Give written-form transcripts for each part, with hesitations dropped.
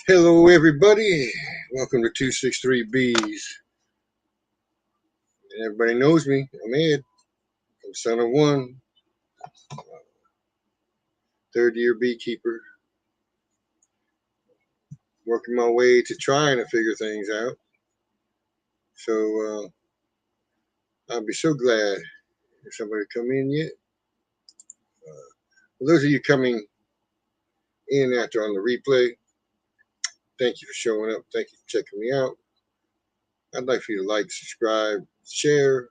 Hello, everybody. Welcome to 263 Bees. And everybody knows me. I'm Ed. I'm son of one, third-year beekeeper, working my way to trying to figure things out. So I'll be so glad if somebody come in yet. For those of you coming in after on the replay, thank you for showing up. Thank you for checking me out. I'd like for you to like, subscribe, share.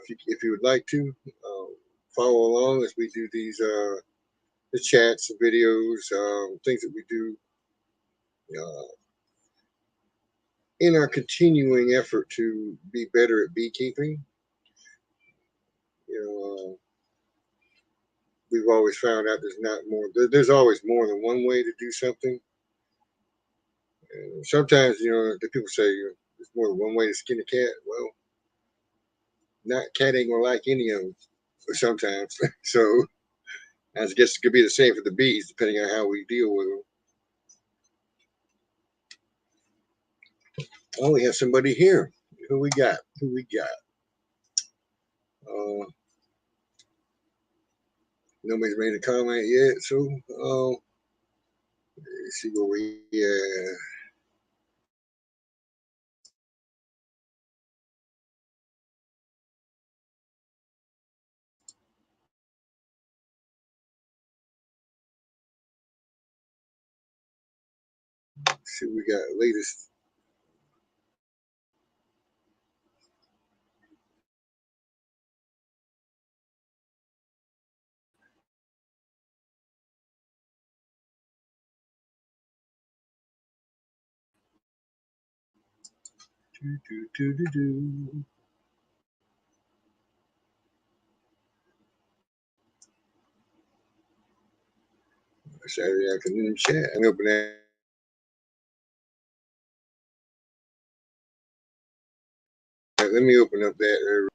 If you would like to, follow along as we do these the chats, the videos, things that we do in our continuing effort to be better at beekeeping. We've always found out there's always more than one way to do something. And sometimes, the people say there's more than one way to skin a cat. Well, cat ain't gonna like any of them sometimes. So I guess it could be the same for the bees, depending on how we deal with them. Oh, we have somebody here. Who we got? Nobody's made a comment yet, so let's see where we see what we got latest. Saturday afternoon chat. I'm open that. Let me open up that.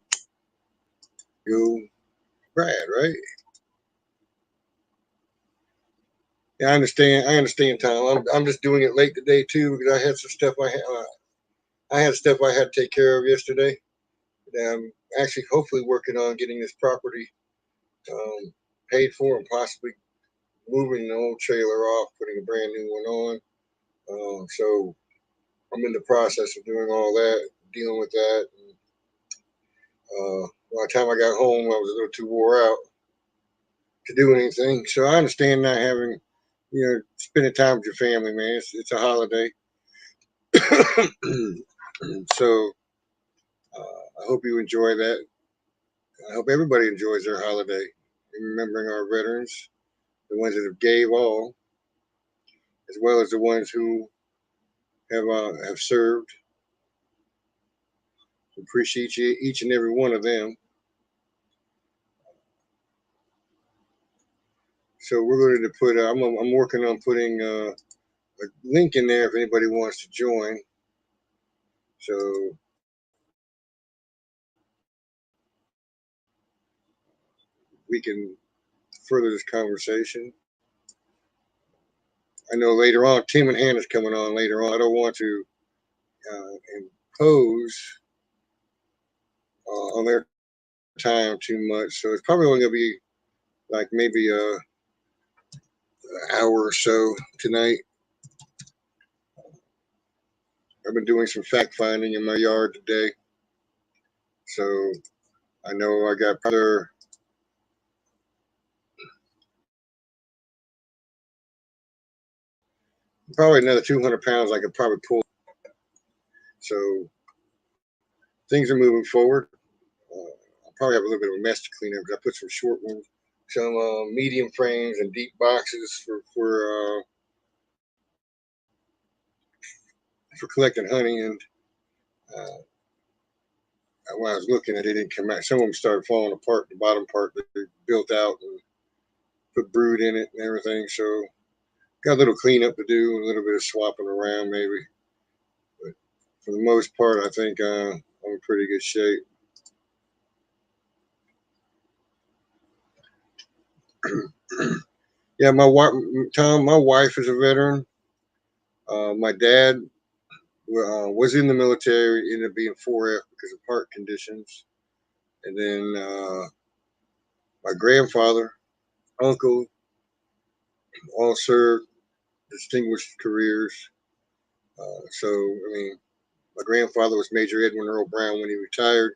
Go, Brad. Right? Yeah, I understand, Tom. I'm just doing it late today too because I had some stuff I had stuff I had to take care of yesterday. And I'm actually hopefully working on getting this property paid for and possibly moving the old trailer off, putting a brand new one on. So I'm in the process of doing all that, dealing with that. And, by the time I got home, I was a little too wore out to do anything. So I understand not having, spending time with your family, man. It's a holiday. So I hope you enjoy that. I hope everybody enjoys their holiday, remembering our veterans, the ones that have gave all, as well as the ones who have served. Appreciate each and every one of them. So we're going to put. I'm working on putting a link in there if anybody wants to join. So we can further this conversation. I know later on, Tim and Hannah's coming on later on. I don't want to impose on their time too much, so it's probably only going to be like maybe an hour or so tonight. I've been doing some fact finding in my yard today, so I know I got probably another 200 pounds I could probably pull. So things are moving forward. I'll probably have a little bit of a mess to clean up because I put some short ones, some medium frames and deep boxes for collecting honey. And when I was looking at it, it didn't come out. Some of them started falling apart. The bottom part that they built out and put brood in it and everything. So got a little cleanup to do, a little bit of swapping around maybe. But for the most part, I think I'm in pretty good shape. Yeah, Tom, my wife is a veteran. My dad was in the military, ended up being 4F because of heart conditions. And then my grandfather, uncle, all served distinguished careers. So, I mean, my grandfather was Major Edwin Earl Brown when he retired.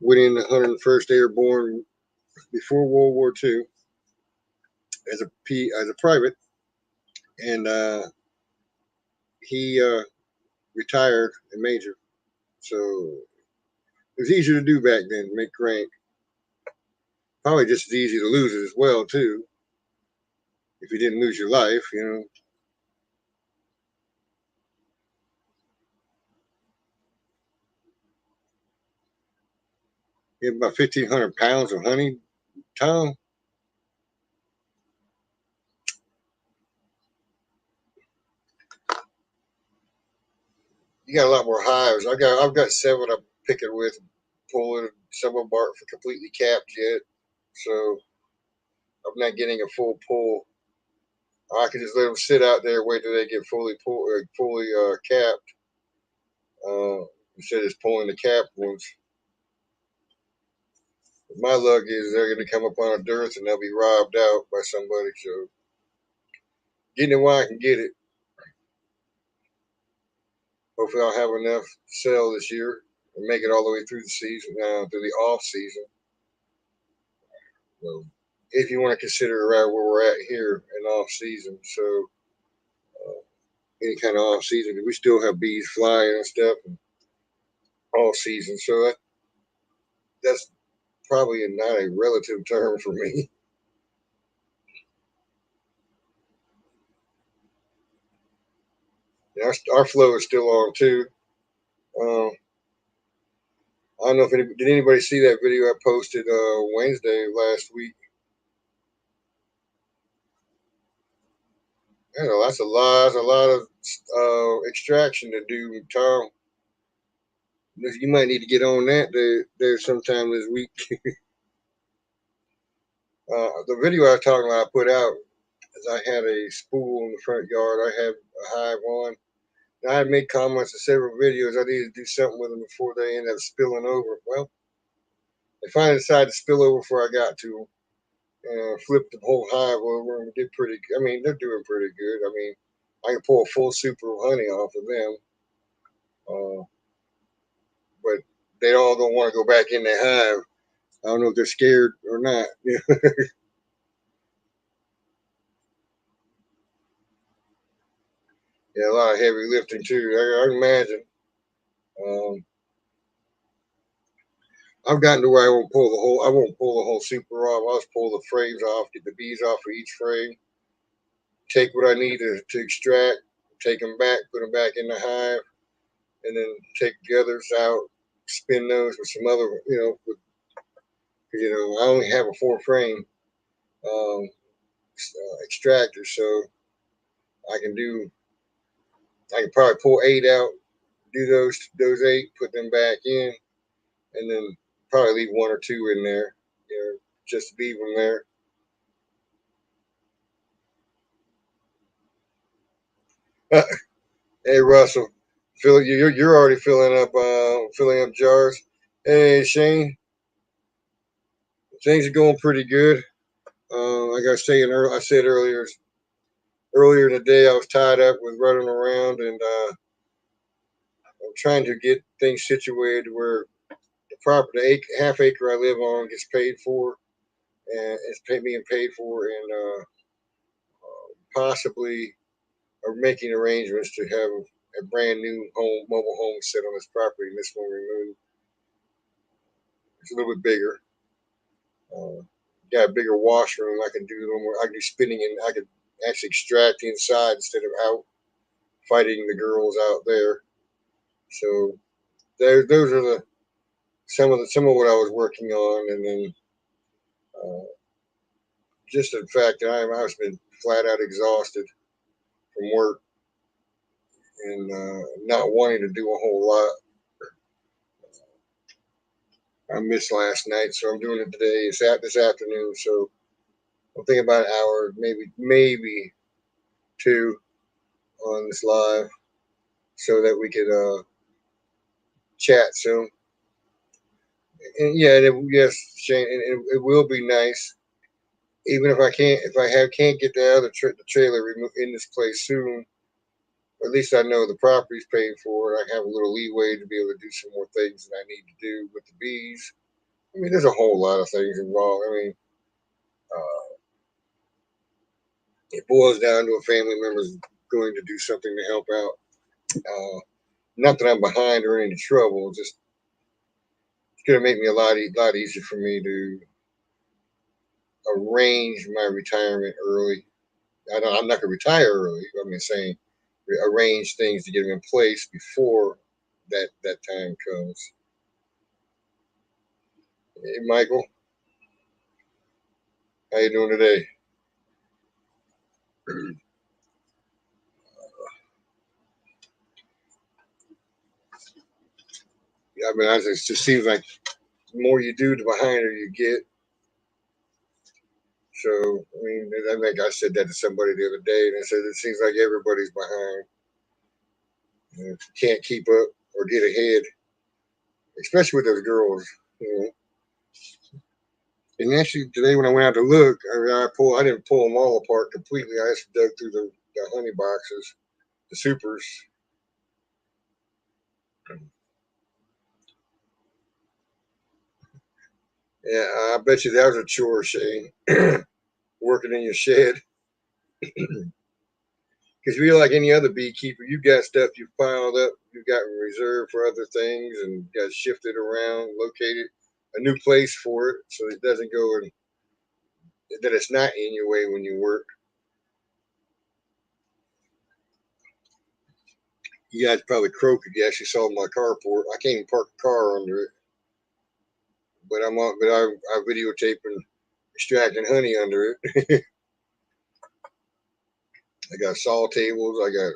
Went in the 101st Airborne before World War II as a private, and he retired a major. So it was easier to do back then, make rank. Probably just as easy to lose it as well too. If you didn't lose your life, you know. You have about 1,500 pounds of honey, Tom. You got a lot more hives. I've got 7 I'm picking with, pulling. Some of them aren't completely capped yet, so I'm not getting a full pull. I can just let them sit out there, wait till they get fully capped, uh, instead of just pulling the capped ones. My luck is they're going to come up on a dearth and they'll be robbed out by somebody. So getting it while I can get it. Hopefully, I'll have enough to sell this year and make it all the way through the season, through the off season. So, if you want to consider around where we're at here in off season, so any kind of off season, we still have bees flying and stuff all season. So that's probably not a relative term for me. Our flow is still on too. Um, I don't know if did anybody see that video I posted Wednesday last week. I know that's a lot of extraction to do, Tom. You might need to get on that there sometime this week. The video I was talking about, I put out, is I had a spool in the front yard. I have a hive on. And I had made comments in several videos. I needed to do something with them before they end up spilling over. Well, they finally decided to spill over before I got to them. Flipped the whole hive over and did pretty. I mean, they're doing pretty good. I mean, I can pull a full super of honey off of them, uh, but they all don't want to go back in their hive. I don't know if they're scared or not. Yeah, a lot of heavy lifting too. I can imagine. Um, I've gotten to where I won't pull the whole. I won't pull the whole super off. I'll just pull the frames off, get the bees off of each frame, take what I need to extract, take them back, put them back in the hive, and then take the others out, spin those with some other, I only have a 4 frame um, extractor, so I can do, I can probably pull 8 out, do those 8, put them back in, and then probably leave 1 or 2 in there, just leave them there. Hey Russell, you're already filling up jars. Hey Shane, things are going pretty good. Like I said earlier in the day, I was tied up with running around, and I'm trying to get things situated where the property, half acre I live on, gets paid for, and it's being paid for, and possibly are making arrangements to have a brand new mobile home set on this property, and this one removed. It's a little bit bigger. Uh, got a bigger washroom. I can do I can do spinning, and I could actually extract inside instead of out fighting the girls out there. So those are some of what I was working on, and then uh, just the fact that I've been flat out exhausted from work and not wanting to do a whole lot. I missed last night, so I'm doing it today. It's this afternoon, so I'm thinking about an hour, maybe 2. on this live so that we could chat soon. And yeah, yes, Shane, and it will be nice. Even if I can't, if I can't get the other the trailer removed in this place soon, at least I know the property's paid for. I have a little leeway to be able to do some more things that I need to do with the bees. I mean, there's a whole lot of things involved. I mean, uh, it boils down to a family member's going to do something to help out. Not that I'm behind or in any trouble, just it's going to make me a lot easier for me to arrange my retirement early. I'm not going to retire early. I'm saying arrange things to get them in place before that time comes. Hey, Michael, how you doing today? I mean, it just seems like the more you do, the behinder you get. So, I mean, I think I said that to somebody the other day, and I said it seems like everybody's behind. And if you can't keep up or get ahead, especially with those girls, you know. And actually, today when I went out to look, I didn't pull them all apart completely. I just dug through the honey boxes, the supers. Yeah, I bet you that was a chore, Shane. Working in your shed. Because you're like any other beekeeper, you've got stuff you've piled up, you've got in reserve for other things, and got shifted around, located a new place for it, so it doesn't go and that it's not in your way when you work. You guys probably croak if you actually saw my carport. I can't even park a car under it, but I videotaping extracting honey under it. I got saw tables. I got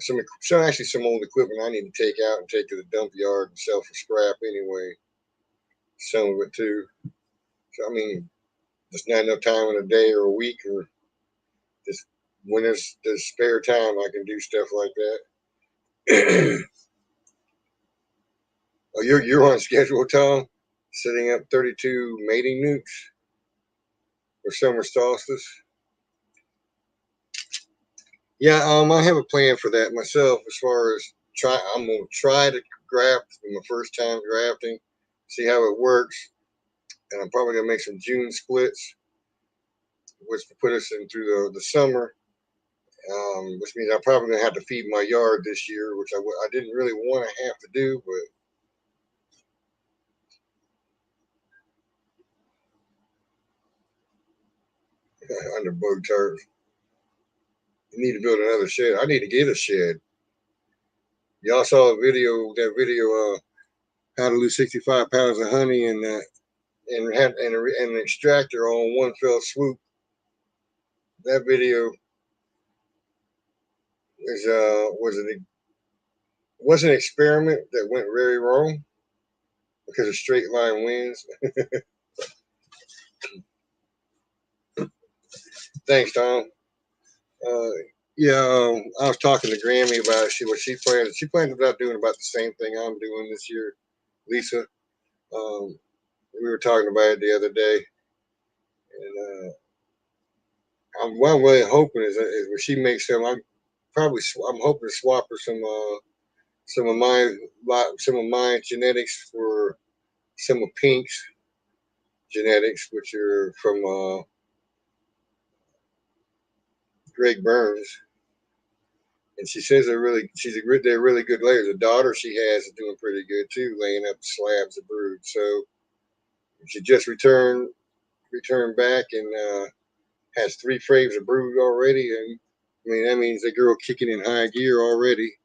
some old equipment I need to take out and take to the dump yard and sell for scrap anyway. Some of it too. So I mean, just not enough time in a day or a week or just when there's spare time, I can do stuff like that. Oh, you're on schedule, Tom. Setting up 32 mating nukes for summer solstice. Yeah, I have a plan for that myself. As far as I'm gonna try to graft my first time grafting, see how it works, and I'm probably gonna make some June splits, which will put us in through the summer. Which means I'm probably gonna have to feed my yard this year, which I didn't really want to have to do, but under bug turf, you need to build another shed. I need to get a shed. Y'all saw that video, how to lose 65 pounds of honey and an extractor on one fell swoop. That video was an experiment that went very wrong because of straight line winds. Thanks, Tom. Uh, yeah, I was talking to Grammy about what she planned. She planned about doing about the same thing I'm doing this year, Lisa. Um, we were talking about it the other day, and what I'm really hoping is when she makes them, I'm hoping to swap her some of my some of my genetics for some of Pink's genetics, which are from Greg Burns. And she says they're really good layers. The daughter she has is doing pretty good too, laying up slabs of brood. So she just returned back and has 3 frames of brood already. And I mean that means the girl kicking in high gear already.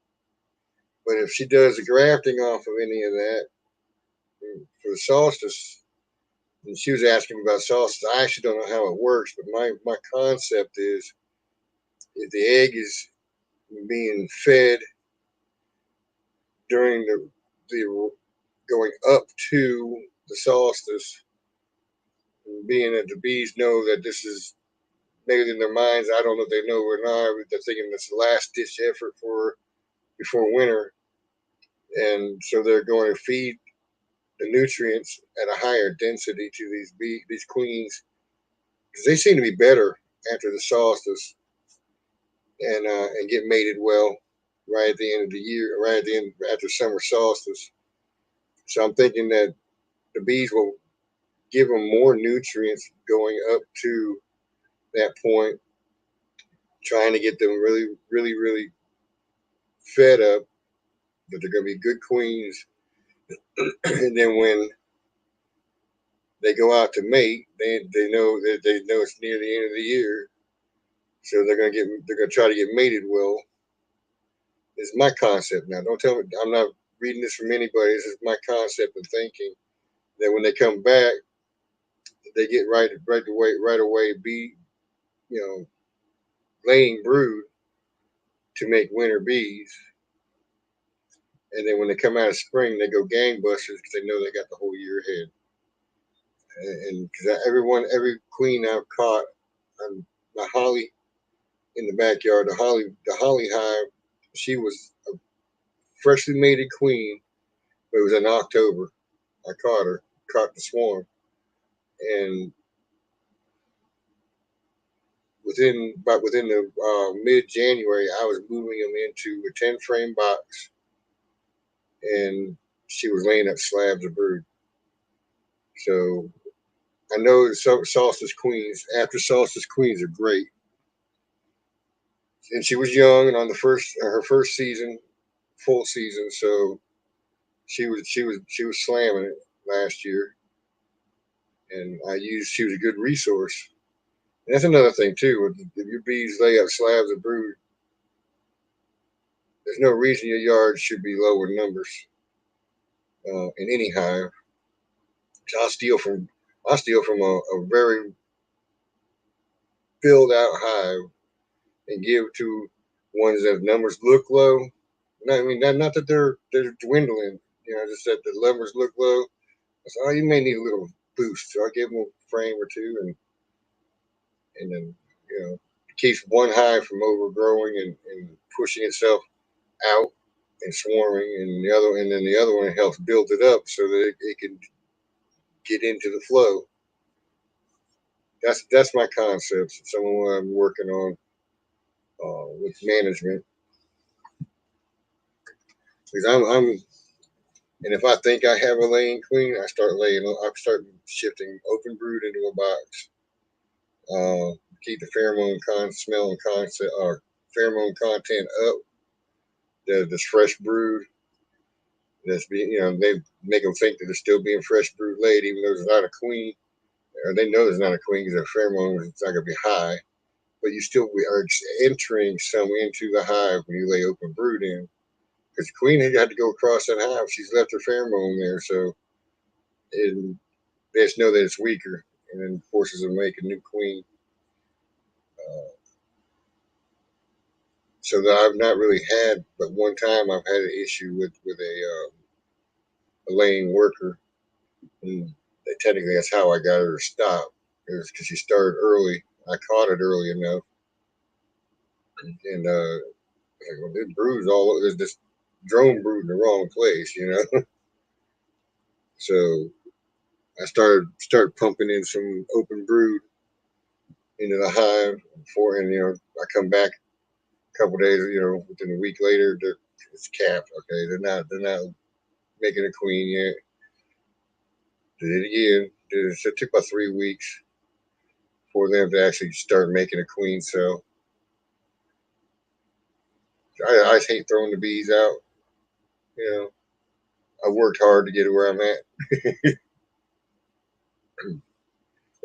But if she does the grafting off of any of that for the solstice, and she was asking me about solstice, I actually don't know how it works, but my concept is if the egg is being fed during the going up to the solstice, being that the bees know that this is maybe in their minds, I don't know if they know or not, but they're thinking it's the last ditch effort for before winter, and so they're going to feed the nutrients at a higher density to these queens because they seem to be better after the solstice and get mated well right at the end of the year, right at the end after summer solstice. So I'm thinking that the bees will give them more nutrients going up to that point, trying to get them really, really, really fed up that they're going to be good queens. And then when they go out to mate, they know it's near the end of the year, so they're gonna try to get mated well. It's my concept now. Don't tell me I'm not reading this from anybody. This is my concept of thinking that when they come back, they get right away be you know laying brood to make winter bees, and then when they come out of spring, they go gangbusters because they know they got the whole year ahead. And because every queen I've caught on my holly in the backyard, the holly hive, she was a freshly mated queen. But it was in October. I caught the swarm, and within the mid January, I was moving them into a 10 frame box, and she was laying up slabs of brood. So I know solstice queens, after solstice queens, are great. And she was young and on the her first season, full season, so she was slamming it last year, and she was a good resource. And that's another thing too. If your bees lay up slabs of brood, there's no reason your yard should be low in numbers in any hive. So I'll steal from a very filled out hive and give to ones that numbers look low. I mean, not that they're dwindling, just that the numbers look low. So, oh, you may need a little boost. So I give them a frame or two, and then it keeps one hive from overgrowing and pushing itself out and swarming, and then the other one helps build it up so that it can get into the flow. That's my concepts. Some of what I'm working on with management. Because and if I think I have a laying queen, I start shifting open brood into a box. Keep the smell and concept, or pheromone content up. This fresh brood that's being, they make them think that they're still being fresh brood laid, even though there's not a queen, or they know there's not a queen because their pheromones it's not going to be high. But you still are entering some into the hive when you lay open brood in. Because the queen had to go across that hive. She's left her pheromone there, so they just know that it's weaker, and then forces them to make a new queen. So that I've not really had, but one time I've had an issue with a laying worker, and technically that's how I got her to stop. It was because she started early. I caught it early enough, and well, this brood's all over. There's this drone brood in the wrong place. So I started pumping in some open brood into the hive and I come back a couple days, within a week later, it's capped. Okay, they're not making a queen yet. Did it again. It took about 3 weeks for them to actually start making a queen cell. I hate throwing the bees out. You know, I worked hard to get to where I'm at.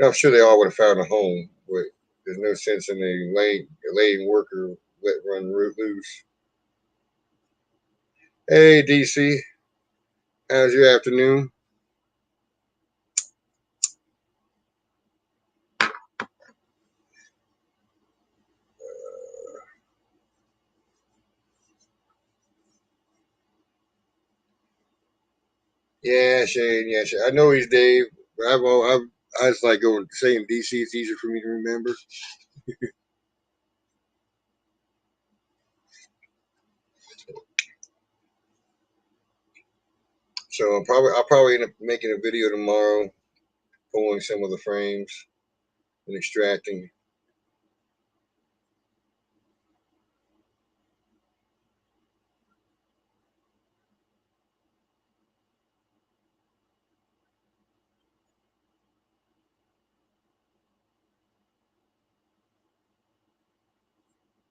I'm sure they all would have found a home, but there's no sense in a laying worker let run loose. Hey, DC, how's your afternoon? Yeah, Shane. Yeah, Shane. I know he's Dave. But I just like going saying DC. It's easier for me to remember. So I'll probably end up making a video tomorrow, pulling some of the frames and extracting.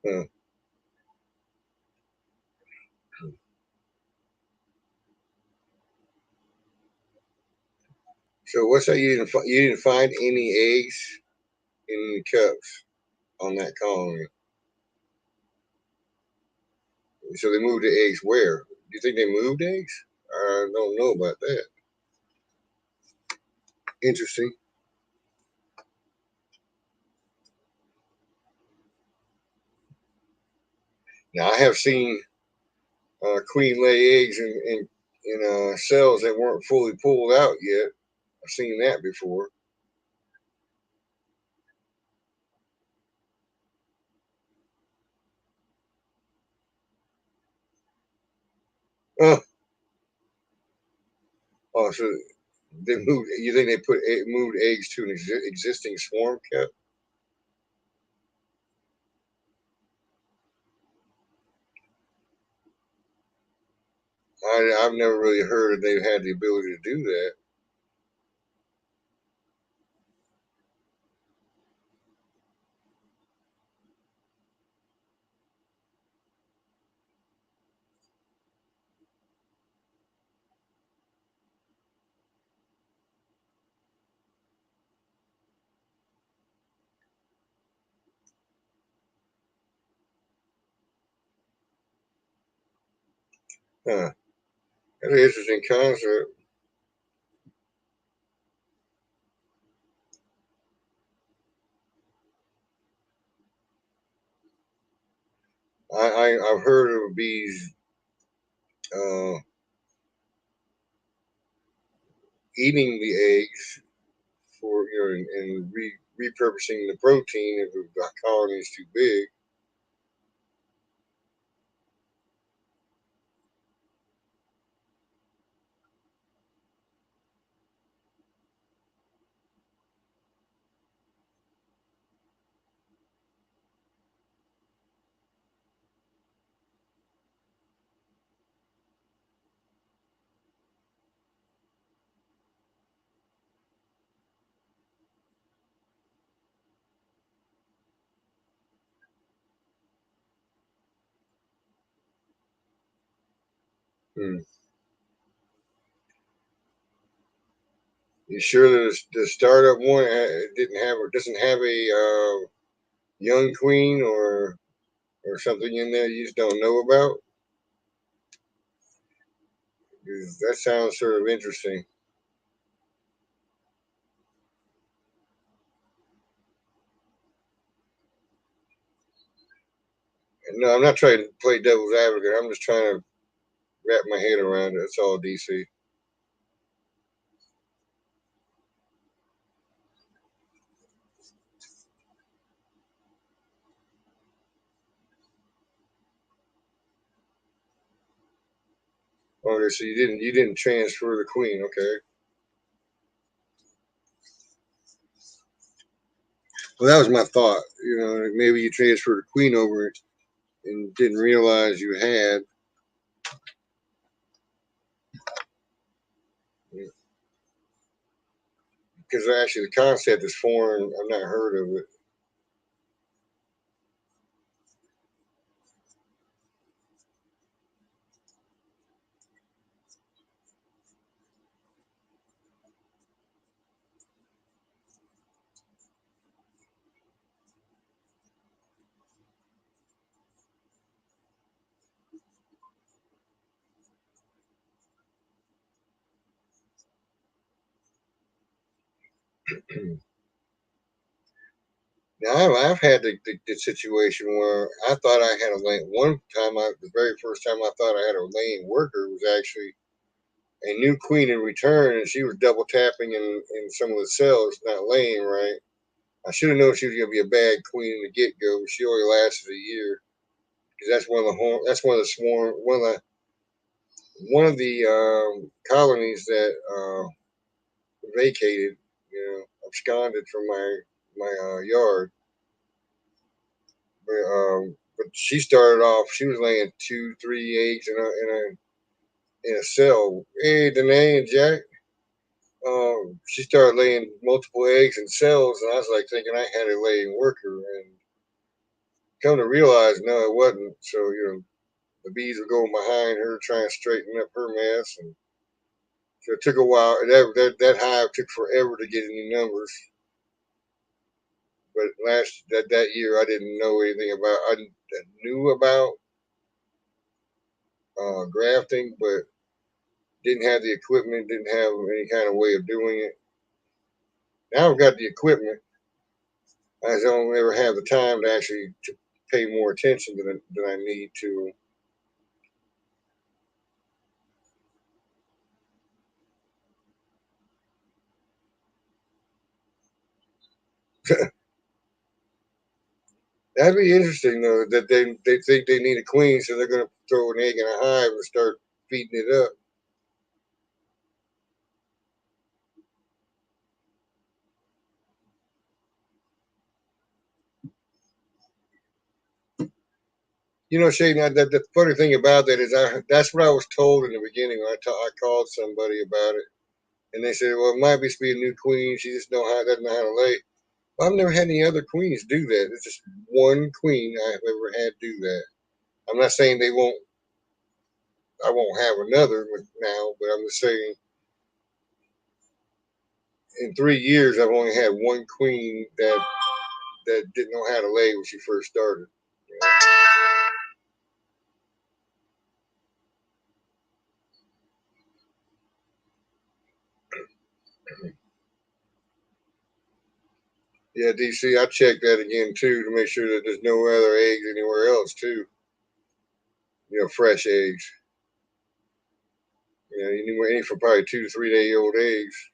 Huh. So what's that? You didn't find any eggs in any cups on that colony. So they moved the eggs where? Do you think they moved eggs? I don't know about that. Interesting. Now I have seen queen lay eggs in cells that weren't fully pulled out yet. I've seen that before. Oh, oh, so they moved. You think they moved eggs to an existing swarm cap? I've never really heard they had the ability to do that. Huh. That's an interesting concept. I've heard of bees uh, eating the eggs for and repurposing the protein if the colony is too big. Hmm. You sure that the startup one doesn't have a young queen or something in there you just don't know about? 'Cause that sounds sort of interesting. No, I'm not trying to play devil's advocate. I'm just trying to wrap my head around it. That's all, DC. Okay, so you didn't transfer the queen, okay? Well, that was my thought. Maybe you transferred the queen over and didn't realize you had. Because actually the concept is foreign. I've not heard of it. Now I've had the situation where I thought I had a laying. One time, the very first time I thought I had a laying worker was actually a new queen in return, and she was double tapping in some of the cells, not laying right. I should have known she was gonna be a bad queen in the get go, but she only lasted a year because that's that's one of the swarm one of the colonies that vacated, absconded from my yard. But she started off. She was laying 2, 3 eggs in a cell. Hey, Danae and Jack. She started laying multiple eggs in cells, and I was like thinking I had a laying worker, and come to realize, no, it wasn't. So the bees were going behind her trying to straighten up her mess, and so it took a while. That hive took forever to get any numbers. But that year, I didn't know anything about. I knew about grafting, but didn't have the equipment. Didn't have any kind of way of doing it. Now I've got the equipment. I just don't ever have the time to actually to pay more attention than I need to. That'd be interesting though. That they think they need a queen, so they're going to throw an egg in a hive and start feeding it up. Shane, the funny thing about that is that's what I was told in the beginning when I called somebody about it, and they said, "Well, it might be a new queen. She just doesn't know how to lay." Well, I've never had any other queens do that. It's just one queen I've ever had do that. I'm not saying I won't have another now, but I'm just saying in 3 years I've only had one queen that didn't know how to lay when she first started. You know? Yeah, DC, I checked that again too to make sure that there's no other eggs anywhere else too. Fresh eggs. Anywhere any for probably 2 to 3 day old eggs.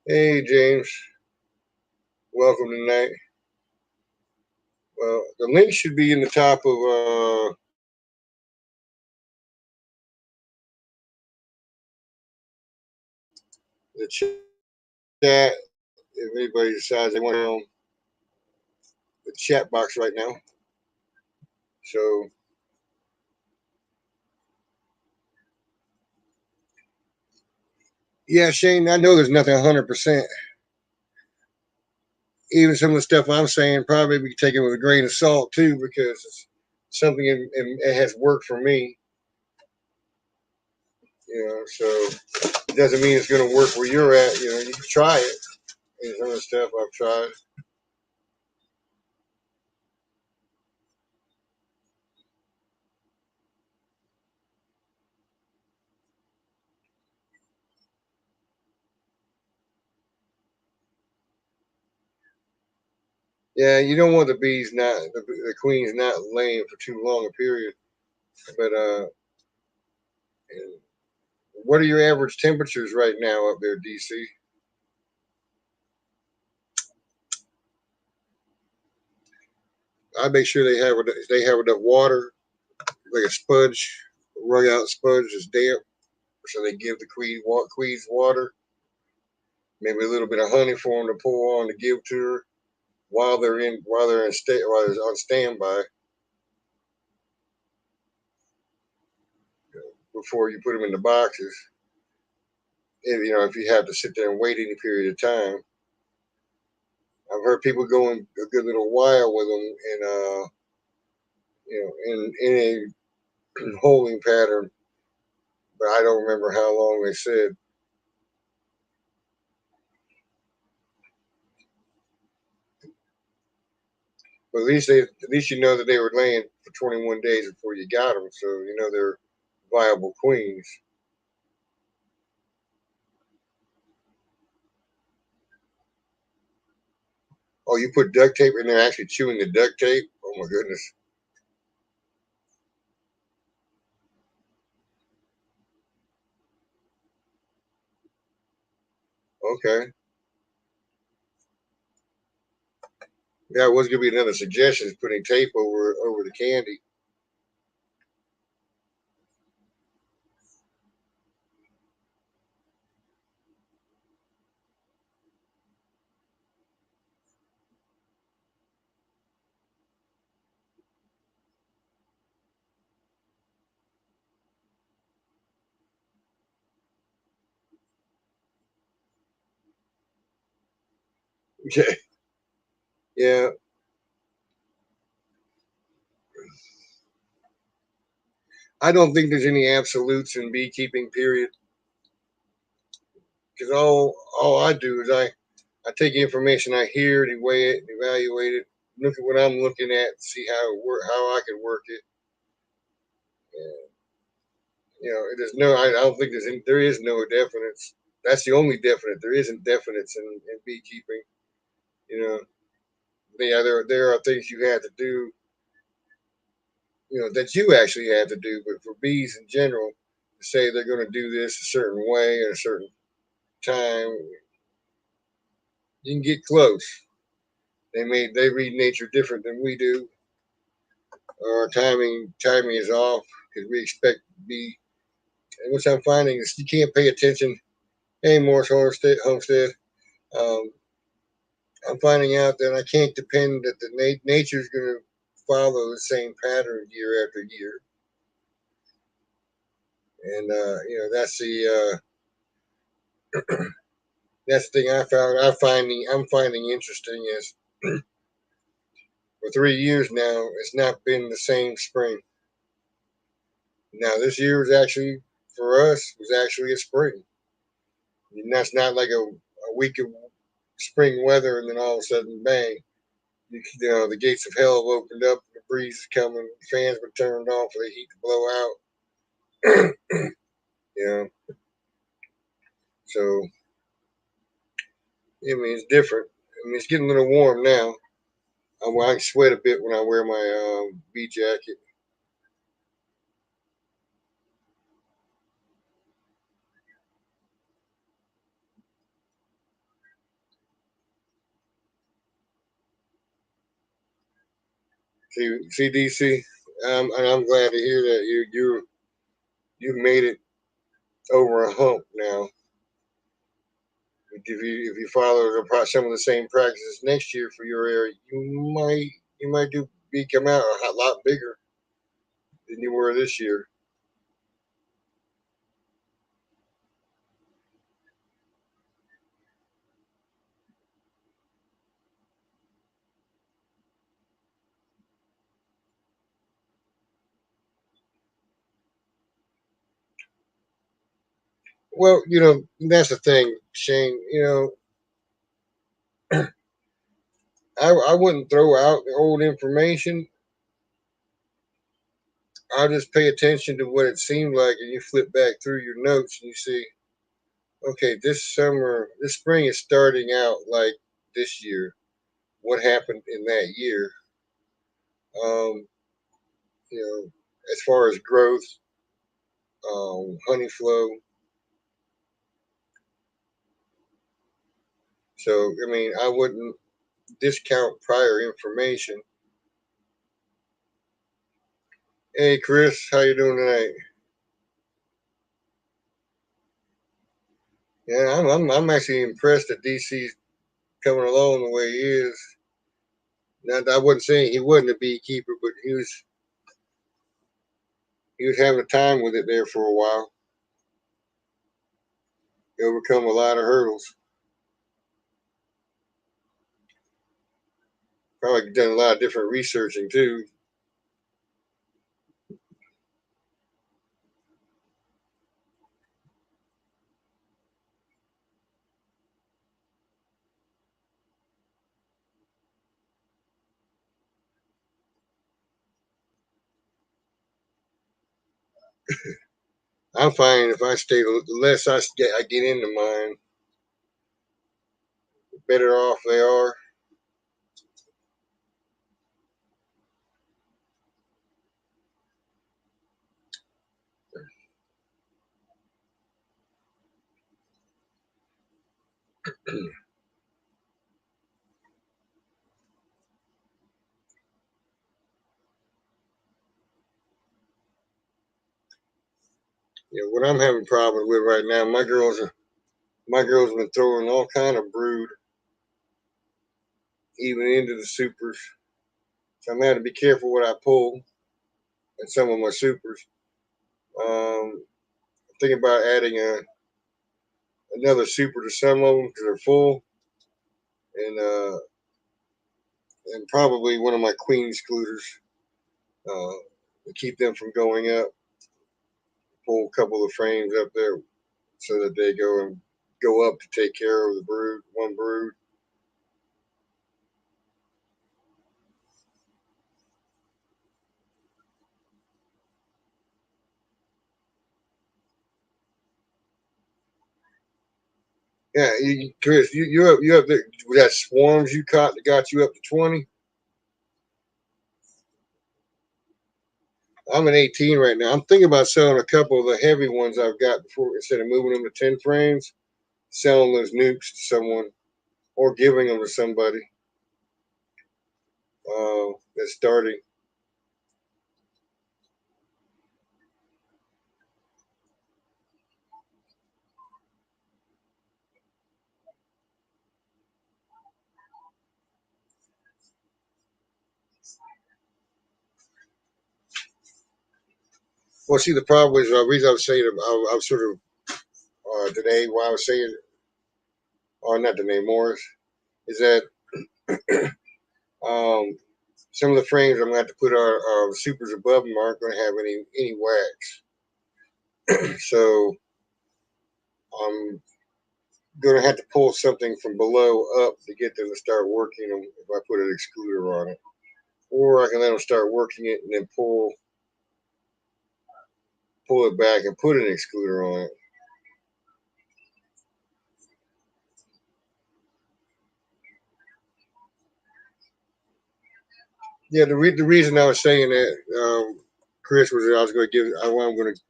Hey James, welcome tonight. Well, the link should be in the top of the chat. If anybody decides they want to on the chat box right now. So yeah, Shane, I know there's nothing 100%. Even some of the stuff I'm saying probably be taken with a grain of salt too, because it's something it has worked for me. So it doesn't mean it's going to work where you're at. You can try it. And some of the stuff I've tried. Yeah, you don't want the queens not laying for too long a period. But what are your average temperatures right now up there, DC? I make sure they have enough water, like a sponge, wrung out sponge is damp, so they give the queens water, maybe a little bit of honey for them to pour on to give to her while they're on standby before you put them in the boxes. If you have to sit there and wait any period of time. I've heard people going a good little while with them in a holding pattern, but I don't remember how long they said. But at least you know that they were laying for 21 days before you got them, so you know they're viable queens. Oh, you put duct tape and they're actually chewing the duct tape? Oh my goodness. Okay. That was gonna be another suggestion is putting tape over the candy. Yeah. Yeah. I don't think there's any absolutes in beekeeping, period. Because all I do is I take information I hear and weigh it, and evaluate it, look at what I'm looking at, see how I can work it. And, there's no. I don't think there is no definites. That's the only definite. There isn't definites in beekeeping. You know, there are things you have to do. That you actually have to do. But for bees in general, to say they're going to do this a certain way at a certain time, you can get close. They read nature different than we do. Our timing is off because we expect to be. And what I'm finding is you can't pay attention anymore. Homestead. Um, I'm finding out that I can't depend that the nature is going to follow the same pattern year after year. And that's the thing I'm finding interesting is for 3 years now it's not been the same spring. Now this year was actually for us was actually a spring. And that's not like a week of spring weather and then all of a sudden bang. The gates of hell have opened up, the breeze is coming, the fans been turned off for the heat to blow out. you know, so I mean it's different. I mean it's getting a little warm now. I sweat a bit when I wear my bee jacket. CDC. And I'm glad to hear that you've made it over a hump now. If you follow some of the same practices next year for your area, you might come out a lot bigger than you were this year. Well, that's the thing, Shane. I wouldn't throw out the old information. I'll just pay attention to what it seemed like, and you flip back through your notes and you see, okay, this spring is starting out like this year. What happened in that year? Um, as far as growth, honey flow. So, I mean, I wouldn't discount prior information. Hey, Chris, how you doing tonight? Yeah, I'm actually impressed that DC's coming along the way he is. Now, I wasn't saying he wasn't a beekeeper, but he was having a time with it there for a while. He overcome a lot of hurdles. Probably done a lot of different researching too. I'm finding if I stay, the less I get into mine, the better off they are. What I'm having problems with right now, my girls been throwing all kind of brood even into the supers. So I'm gonna have to be careful what I pull in some of my supers. I'm thinking about adding another super to some of them because they're full, and probably one of my queen excluders uh, to keep them from going up. Pull a couple of frames up there so that they go up to take care of the brood, one brood. Yeah, Chris, you up there with that swarms you caught that got you up to 20. I'm at 18 right now. I'm thinking about selling a couple of the heavy ones I've got before instead of moving them to 10 frames, selling those nukes to someone or giving them to somebody that's starting. Well, see, the problem is the reason I was saying I was sort of today why I was saying, or not today, Morris, is that um, some of the frames I'm going to have to put our supers above them aren't going to have any wax. So I'm going to have to pull something from below up to get them to start working them if I put an excluder on it. Or I can let them start working it and then pull it back and put an excluder on it. Yeah, the reason I was saying that, Chris, was that I was going to I'm going to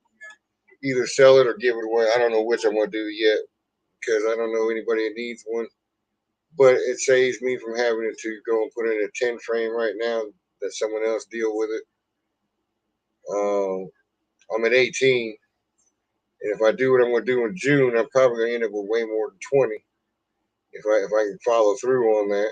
either sell it or give it away. I don't know which I'm going to do yet because I don't know anybody that needs one. But it saves me from having to go and put in a 10 frame right now. That someone else deal with it. I'm at 18, and if I do what I'm going to do in June, I'm probably going to end up with way more than 20 if I can follow through on that.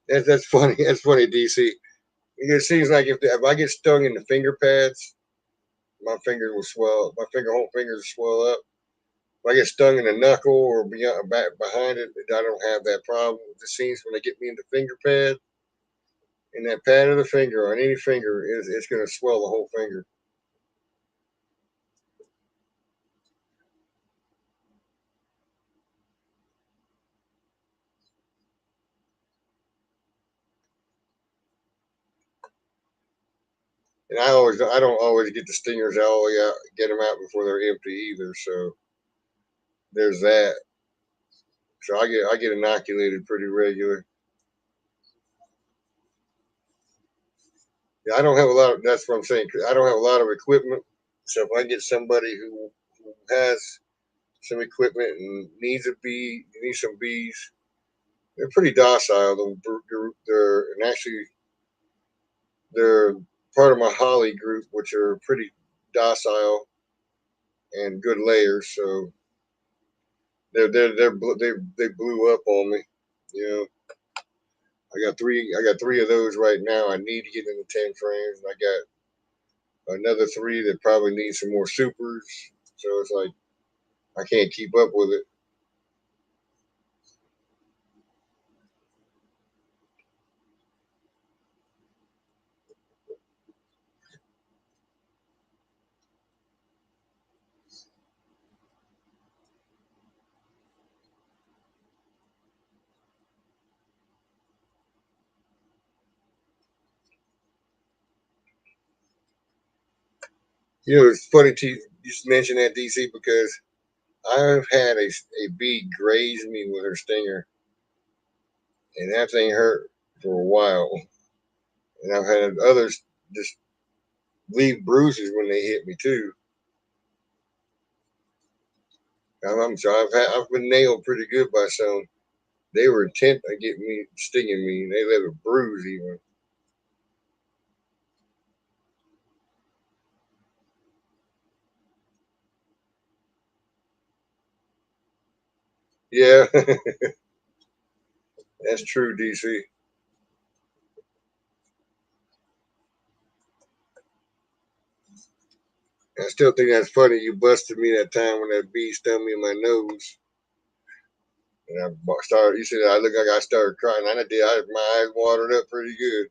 That's funny. That's funny, DC. It seems like if I get stung in the finger pads, my finger will swell. My whole fingers swell up. If I get stung in the knuckle or beyond, back behind it, I don't have that problem. It just seems when they get me in the finger pad, in that pad of the finger on any finger, it's going to swell the whole finger. And I don't always get the stingers all the way out, get them out before they're empty either. So there's that. So I get inoculated pretty regular. Yeah, I don't have a lot of. That's what I'm saying. I don't have a lot of equipment. So if I get somebody who has some equipment and needs some bees, they're pretty docile. And actually they're part of my holly group, which are pretty docile and good layers. So they blew up on me. You know, I got three of those right now. I need to get into 10 frames, and I got another three that probably need some more supers. So it's like I can't keep up with it. You know, it's funny to you just mention that, DC, because I've had a bee graze me with her stinger, and that thing hurt for a while. And I've had others just leave bruises when they hit me too. I'm sorry, I've been nailed pretty good by some. They were intent on getting me, stinging me. They let a bruise even. Yeah, that's true, DC. I still think that's funny. You busted me that time when that bee stung me in my nose, and I started. You said I looked like I started crying. And I did. My eyes watered up pretty good.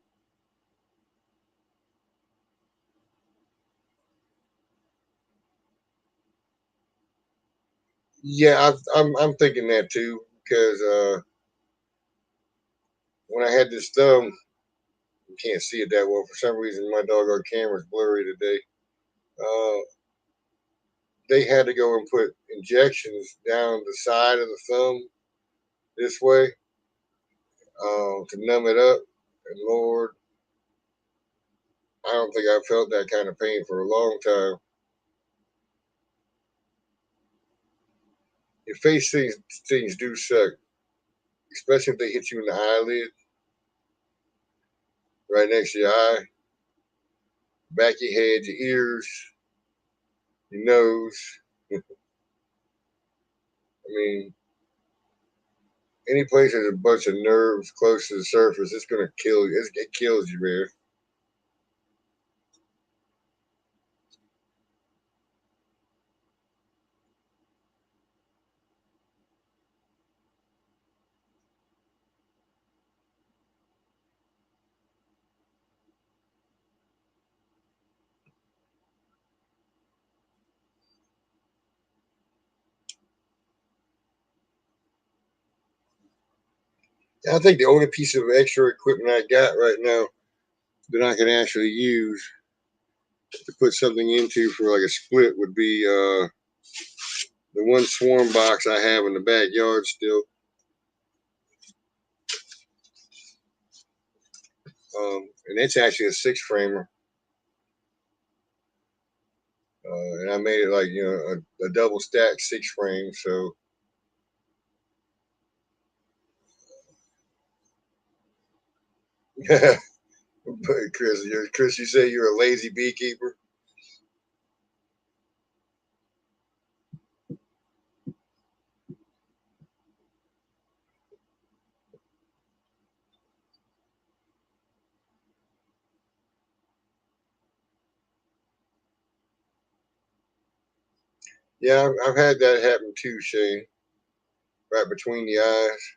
Yeah, I'm thinking that too because when I had this thumb, you can't see it that well for some reason. My doggone camera's blurry today. Uh, they had to go and put injections down the side of the thumb this way to numb it up. And Lord, I don't think I felt that kind of pain for a long time. Your face things do suck, especially if they hit you in the eyelid, right next to your eye, back of your head, your ears, your nose. I mean, any place there's a bunch of nerves close to the surface, it's gonna kill you. It kills you, man. I think the only piece of extra equipment I got right now that I can actually use to put something into for like a split would be the one swarm box I have in the backyard still. And it's actually a six framer. And I made it like, a double stack six frame. So, but Chris, you say you're a lazy beekeeper. Yeah, I've had that happen too, Shane. Right between the eyes.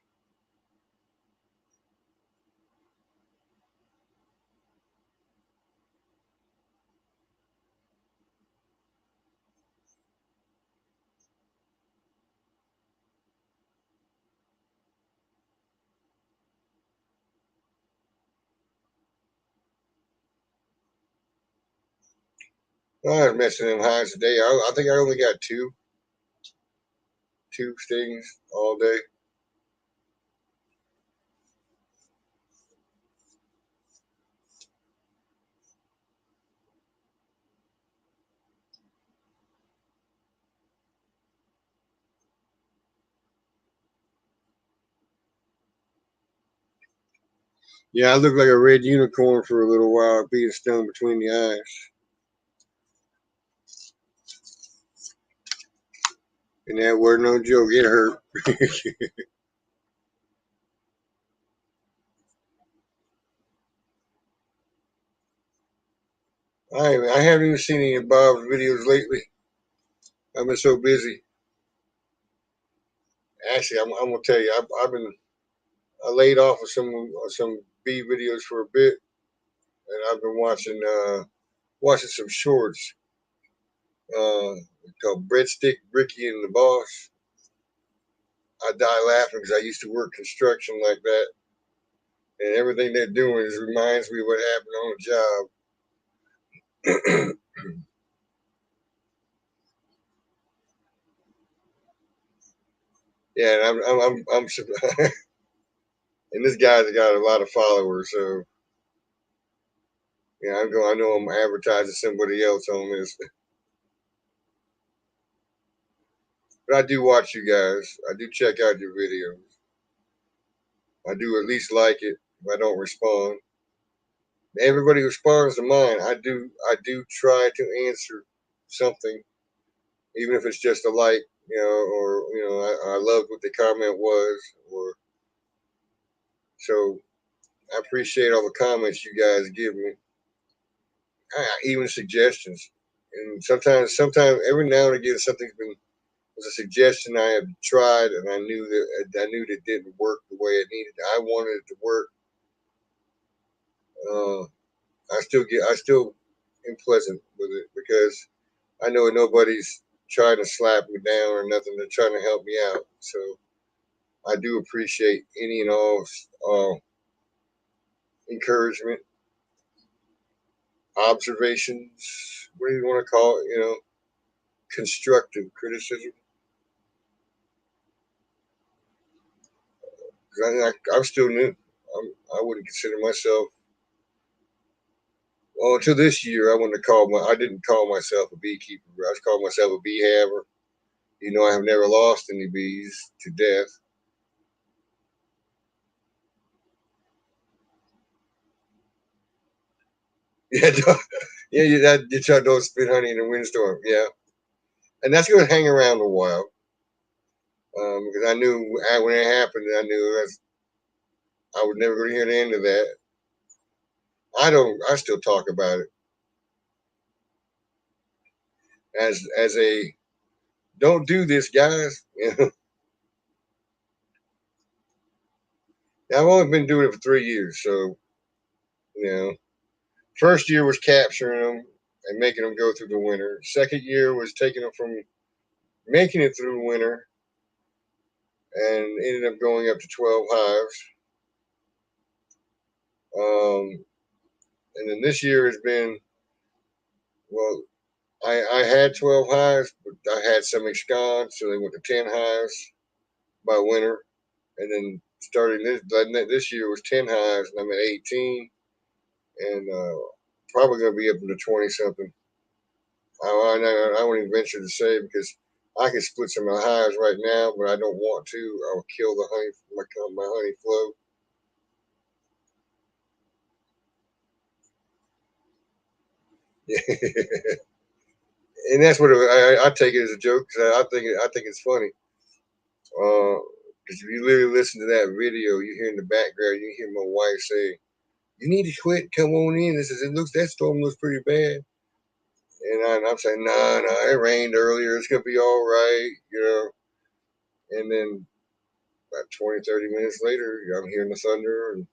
I had messing them hives today. I think I only got two stings all day. Yeah, I looked like a red unicorn for a little while, being stung between the eyes. And that word no joke, it hurt. I haven't even seen any of Bob's videos lately. I've been so busy. Actually, I'm gonna tell you, I laid off of some B videos for a bit, and I've been watching some shorts uh, called Breadstick Ricky and the Boss. I die laughing because I used to work construction like that, and everything they're doing reminds me of what happened on the job. Yeah, and and this guy's got a lot of followers, so yeah, I know I'm advertising somebody else on this, but I do watch you guys. I do check out your videos. I do at least like it. If I don't respond, everybody responds to mine. I do try to answer something, even if it's just a like, or I loved what the comment was, or so. I appreciate all the comments you guys give me, even suggestions. And sometimes, every now and again, something's been was a suggestion I have tried, and I knew that it didn't work the way it needed. I wanted it to work. Uh, I still am pleasant with it because I know nobody's trying to slap me down or nothing. They're trying to help me out. So I do appreciate any and all encouragement, observations. What do you want to call it? Constructive criticism. 'Cause I'm still new. I wouldn't consider myself. Well, until this year, I didn't call myself a beekeeper. I called myself a bee haver. I have never lost any bees to death. Yeah, yeah, you try don't spit honey in a windstorm. Yeah, and that's going to hang around a while because I knew when it happened, I was never going to hear the end of that. I don't. I still talk about it as a don't do this, guys. I've only been doing it for 3 years, so you know, first year was capturing them and making them go through the winter. Second year was taking them from making it through winter and ended up going up to 12 hives. And then this year has been, well, I had 12 hives, but I had some ensconced, so they went to 10 hives by winter. And then starting this year was 10 hives, and I'm at 18, and probably going to be up into 20 something. I won't even venture to say because I could split some of the hives right now, but I don't want to. I'll kill the honey, my honey flow. And that's what I take it as a joke because I think it's funny. Because if you literally listen to that video, you hear in the background, you hear my wife say, "You need to quit. Come on in." This is it. Looks that storm looks pretty bad, and I'm saying, "Nah, nah. It rained earlier. It's gonna be all right." And then about 20, 30 minutes later, I'm hearing the thunder, and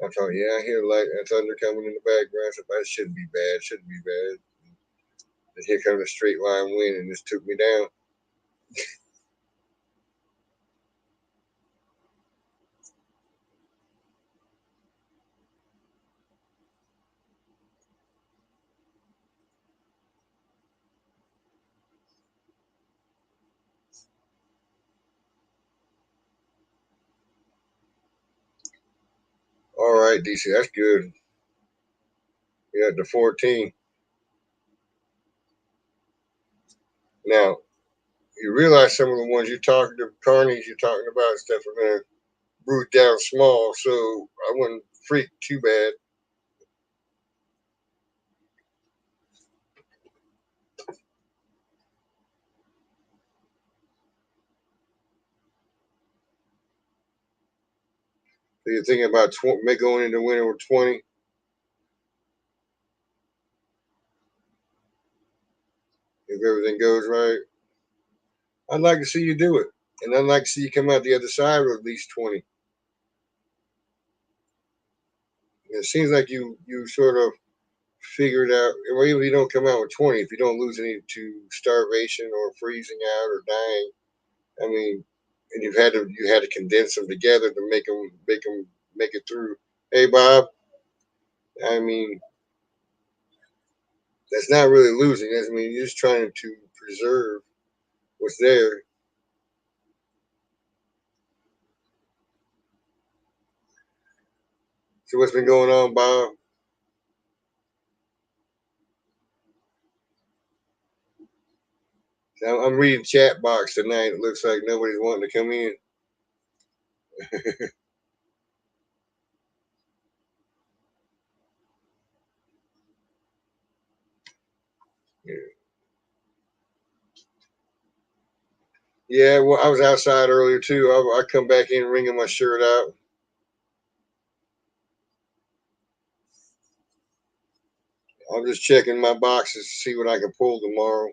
I thought, "Yeah, I hear light and thunder coming in the background." So that shouldn't be bad. Shouldn't be bad. And here comes a straight line wind, and this took me down. All right, DC, that's good. Yeah, the 14. Now, you realize some of the ones the carnies you're talking about, stuff are going to brood down small, so I wouldn't freak too bad. So you're thinking about going into winter with 20 if everything goes right. I'd like to see you do it, and I'd like to see you come out the other side with at least 20. It seems like you sort of figured out, well, even if you don't come out with 20, if you don't lose any to starvation or freezing out or dying, I mean, and you had to condense them together to make it through. Hey, Bob, I mean, that's not really losing. I mean, you're just trying to preserve what's there. So what's been going on, Bob? I'm reading chat box tonight. It looks like nobody's wanting to come in. Yeah, well, I was outside earlier too. I come back in wringing my shirt out. I'm just checking my boxes to see what I can pull tomorrow.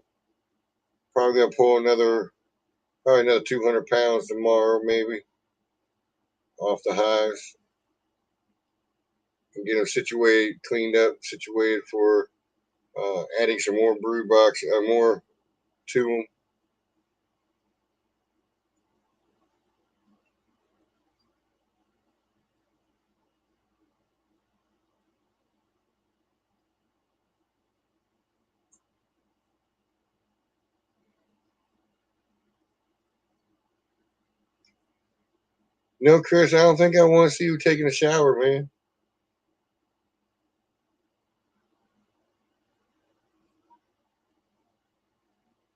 Probably gonna pull probably another 200 pounds tomorrow, maybe off the hives, and get them situated, cleaned up, situated for adding some more brood box, more to them. No, Chris, I don't think I want to see you taking a shower, man.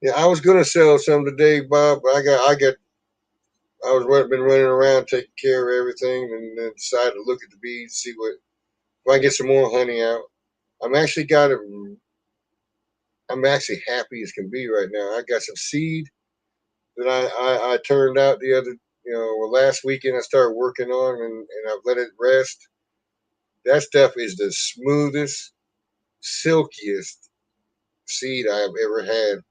Yeah, I was gonna sell some today, Bob, but been running around taking care of everything, and then decided to look at the bees, see what if I can get some more honey out. I'm actually got a, I'm actually happy as can be right now. I got some seed that I turned out last weekend. I started working on, and I've let it rest. That stuff is the smoothest, silkiest seed I have ever had.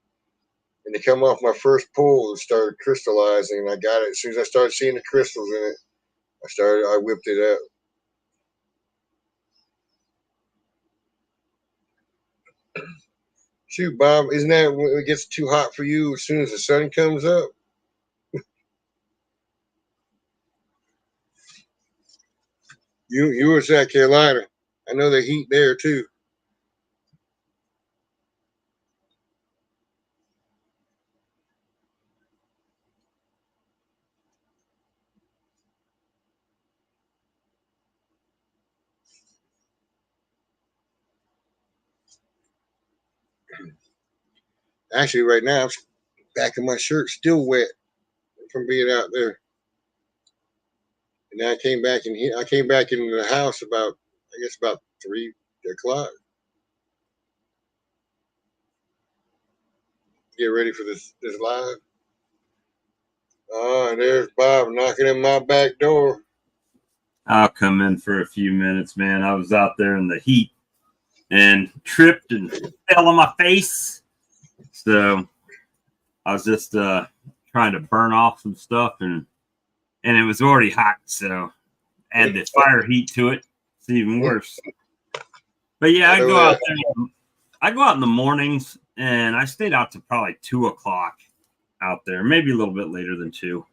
And to come off my first pull, it started crystallizing, and I got it as soon as I started seeing the crystals in it. I whipped it up. Shoot, Bob, isn't that when it gets too hot for you? As soon as the sun comes up, you were South Carolina. I know the heat there too. Actually, right now, back of my shirt still wet from being out there. And then I came back in here. I came back into the house about 3 o'clock. Get ready for this live. Oh, and there's Bob knocking at my back door. I'll come in for a few minutes, man. I was out there in the heat and tripped and fell on my face. So I was just trying to burn off some stuff, and it was already hot. So add the fire heat to it. It's even worse. But yeah, I go out there. I go out in the mornings, and I stayed out to probably 2 o'clock out there, maybe a little bit later than 2.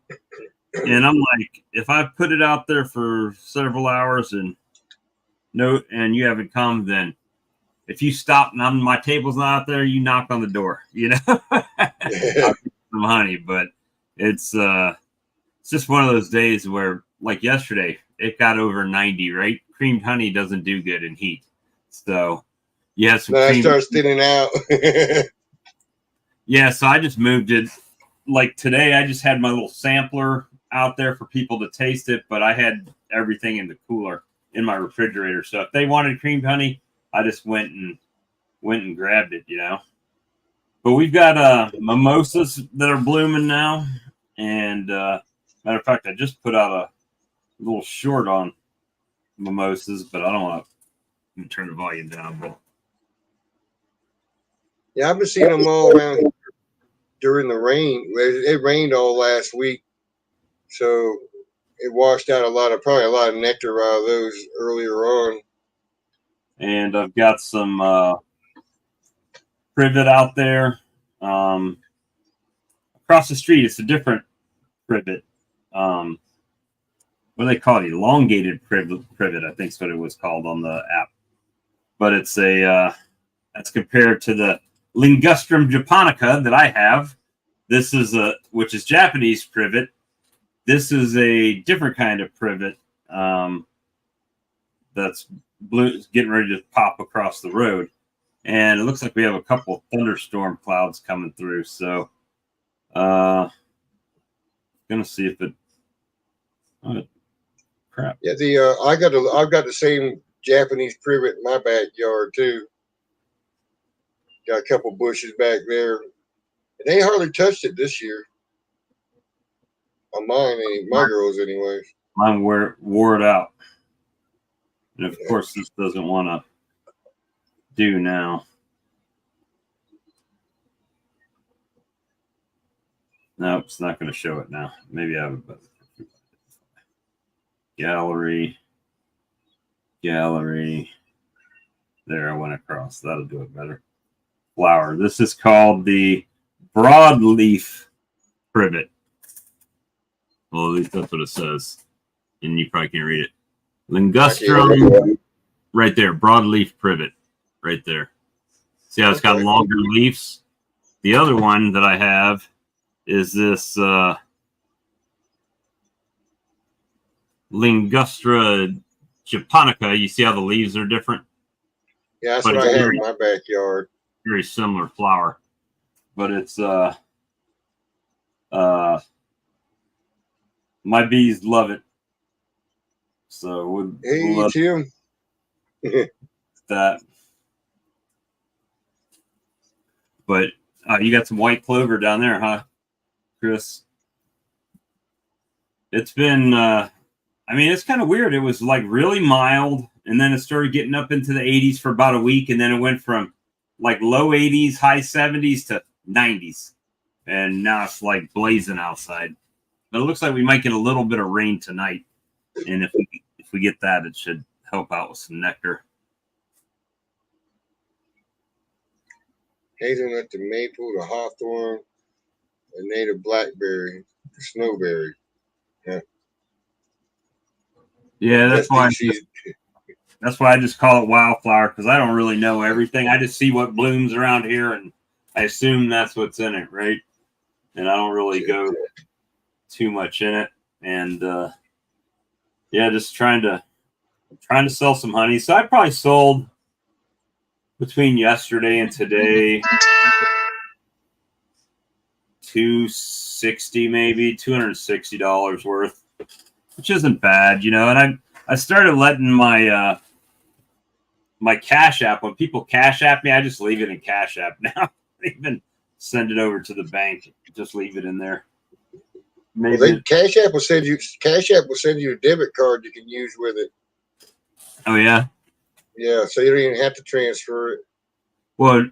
And I'm like, if I put it out there for several hours and you haven't come, then if you stop and my table's not out there, you knock on the door, I'll get some honey. But it's just one of those days where, like yesterday, it got over 90, right? Creamed honey doesn't do good in heat. So you have some cream. I start thinning out. Yeah, so I just moved it. Like today, I just had my little sampler out there for people to taste it, but I had everything in the cooler in my refrigerator. So if they wanted creamed honey, I just went and grabbed it, But we've got mimosas that are blooming now, and matter of fact, I just put out a little short on mimosas, but I don't want to turn the volume down. But yeah, I've been seeing them all around here during the rain. It rained all last week, so it washed out probably a lot of nectar out of those earlier on. And I've got some privet out there. Across the street, it's a different privet. What do they call it? Elongated privet, I think is what it was called on the app. But it's that's compared to the Lingustrum japonica that I have. This is which is Japanese privet. This is a different kind of privet. that's blue, getting ready to pop across the road. And it looks like we have a couple thunderstorm clouds coming through. So, gonna see if it. Oh, crap. Yeah, I've got the same Japanese privet in my backyard too. Got a couple bushes back there. And they hardly touched it this year. On my girls anyways. Mine wore it out. And of course, this doesn't want to do now. No, it's not going to show it now. Maybe I have a better gallery. There, I went across. That'll do it better. Flower. This is called the broadleaf privet. Well, at least that's what it says. And you probably can't read it. Lingustrum, right there. Broadleaf privet, right there. See how it's got longer leaves? The other one that I have is this Lingustra japonica. You see how the leaves are different? Yeah, that's what I have in my backyard. Very similar flower. But it's my bees love it. So we'll Tim. That. But you got some white clover down there, huh, Chris? It's been, it's kind of weird. It was like really mild, and then it started getting up into the 80s for about a week, and then it went from like low 80s, high 70s to 90s. And now it's like blazing outside. But it looks like we might get a little bit of rain tonight. And if we get that, it should help out with some nectar. Hazelnut, the maple, the hawthorn, the native blackberry, the snowberry. Yeah, that's why I just call it wildflower, because I don't really know everything. I just see what blooms around here, and I assume that's what's in it, right? And I don't really go too much in it. And just trying to sell some honey. So I probably sold between yesterday and today $260, maybe $260 worth, which isn't bad, And I started letting my my Cash App, when people Cash App me, I just leave it in Cash App now. I even send it over to the bank, just leave it in there. Maybe Cash App will send you a debit card you can use with it. Oh yeah. Yeah, so you don't even have to transfer it. Well,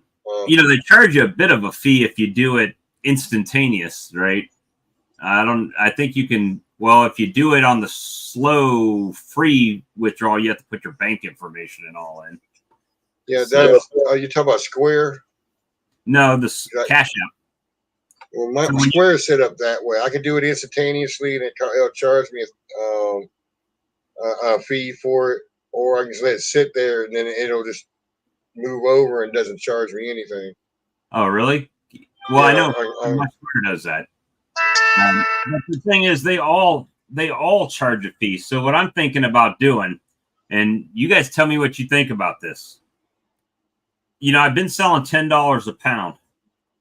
they charge you a bit of a fee if you do it instantaneous, right? I think you can. Well, if you do it on the slow free withdrawal, you have to put your bank information and all in. Yeah, you talking about Square? No, the Cash App. Well, my Square is set up that way. I can do it instantaneously, and it'll charge me a fee for it, or I can just let it sit there, and then it'll just move over and doesn't charge me anything. Oh, really? Well, I know my Square does that. But the thing is, they all charge a fee. So what I'm thinking about doing, and you guys tell me what you think about this. I've been selling $10 a pound,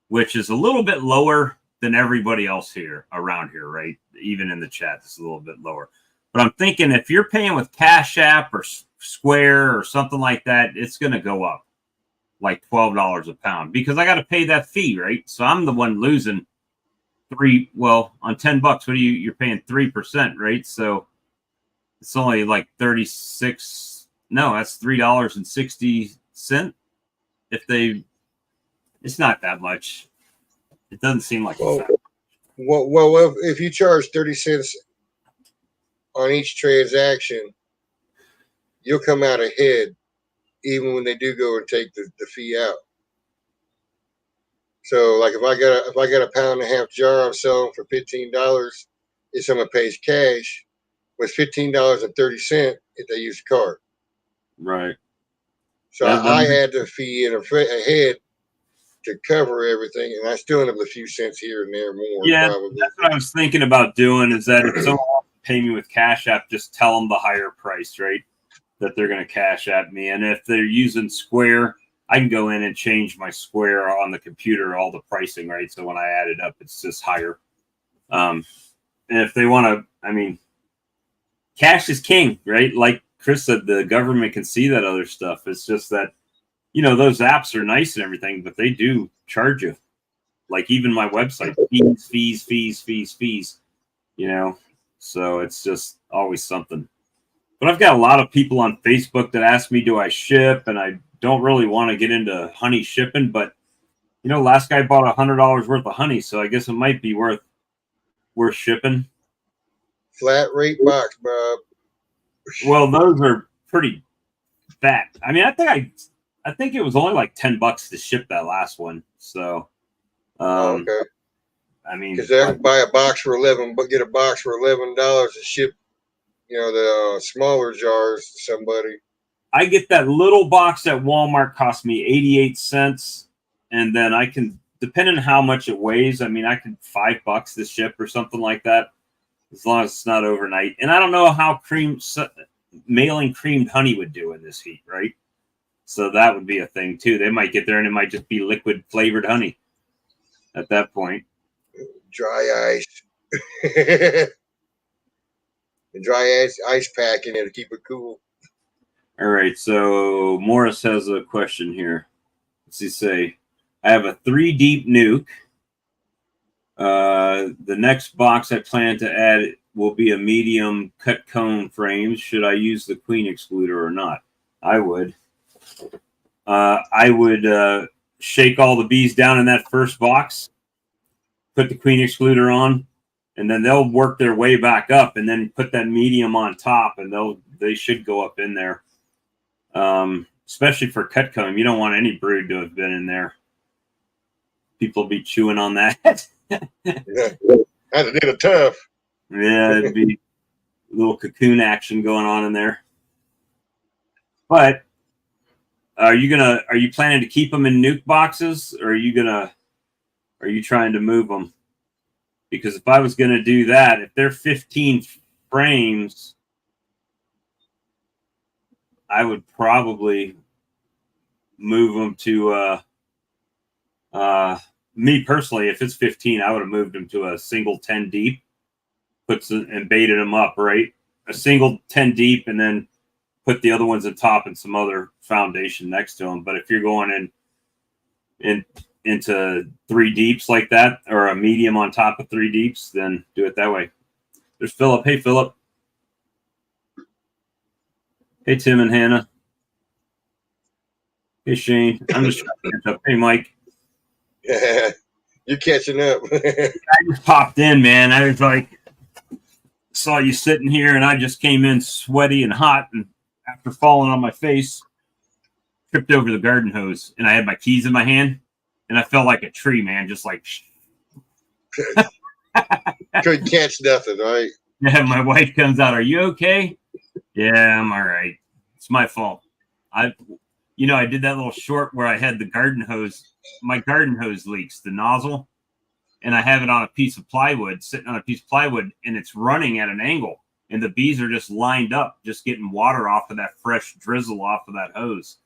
which is a little bit lower than everybody else around here, right? Even in the chat, it's a little bit lower. But I'm thinking if you're paying with Cash App or Square or something like that, it's going to go up like $12 a pound, because I got to pay that fee, right? So I'm the one losing on $10, you're paying 3%, right? So it's only like 36. No, that's $3.60. It's not that much. It doesn't seem like it's that much. Well, if you charge 30 cents on each transaction, you'll come out ahead, even when they do go and take the fee out. So, like if I got a pound and a half jar I'm selling for $15, if someone pays cash, was $15.30 if they use a card. Right. So I add the fee in ahead to cover everything, and I still end up with a few cents here and there more. Yeah, probably. That's what I was thinking about doing. Is that if someone wants to pay me with Cash App, just tell them the higher price, right? that they're going to cash at me. And if they're using Square, I can go in and change my Square on the computer, all the pricing, right? So when I add it up, it's just higher. And if they want to, I mean, cash is king, right? Like Chris said, the government can see that other stuff. It's just that, you know, those apps are nice and everything, but they do charge you. Like even my website, fees, you know? So it's just always something. But I've got a lot of people on Facebook that ask me, do I ship? And I don't really want to get into honey shipping, but you know, last guy bought $100 worth of honey, so I guess it might be worth shipping. Flat rate box, Bob. Well, those are pretty fat. I mean, I think it was only like $10 to ship that last one. So, Okay. I mean, because I can buy a box for $11, but get a box for $11 to ship, you know, the smaller jars to somebody. I get that little box at Walmart, cost me 88 cents, and then I can, depending on how much it weighs, I mean, I could $5 to ship or something like that, as long as it's not overnight. And I don't know how mailing creamed honey would do in this heat, right? So that would be a thing too. They might get there and it might just be liquid flavored honey at that point. Dry ice. And dry ice pack in there to keep it cool. All right, so Morris has a question here. What's he say? I have a 3 deep nuke. The next box I plan to add will be a medium cut cone frame. Should I use the queen excluder or not? I would. I would shake all the bees down in that first box, put the queen excluder on, and then they'll work their way back up, and then put that medium on top, and they should go up in there. Especially for cut comb, you don't want any brood to have been in there. People be chewing on that. Yeah. That's a little tough. Yeah, it'd be a little cocoon action going on in there. But are you planning to keep them in nuke boxes, or are you trying to move them? Because if I was gonna do that, if they're 15 frames, I would probably move them to me personally. If it's 15, I would have moved them to a single 10 deep, and baited them up, right? A single 10 deep, and then put the other ones on top and some other foundation next to them. But if you're going into 3 deeps like that, or a medium on top of 3 deeps, then do it that way. There's Philip. Hey, Philip. Hey, Tim and Hannah. Hey, Shane. I'm just trying to catch up. Hey, Mike. Yeah, you're catching up. I just popped in, man. I was like, saw you sitting here, and I just came in sweaty and hot, and after falling on my face, tripped over the garden hose, and I had my keys in my hand, and I felt like a tree, man, just like. Couldn't catch nothing, right? Yeah, my wife comes out. Are you okay? Yeah, I'm all right. It's my fault. I did that little short where I had the garden hose. My garden hose leaks, the nozzle, and I have it on a piece of plywood, sitting on a piece of plywood, and it's running at an angle, and the bees are just lined up, just getting water off of that fresh drizzle off of that hose.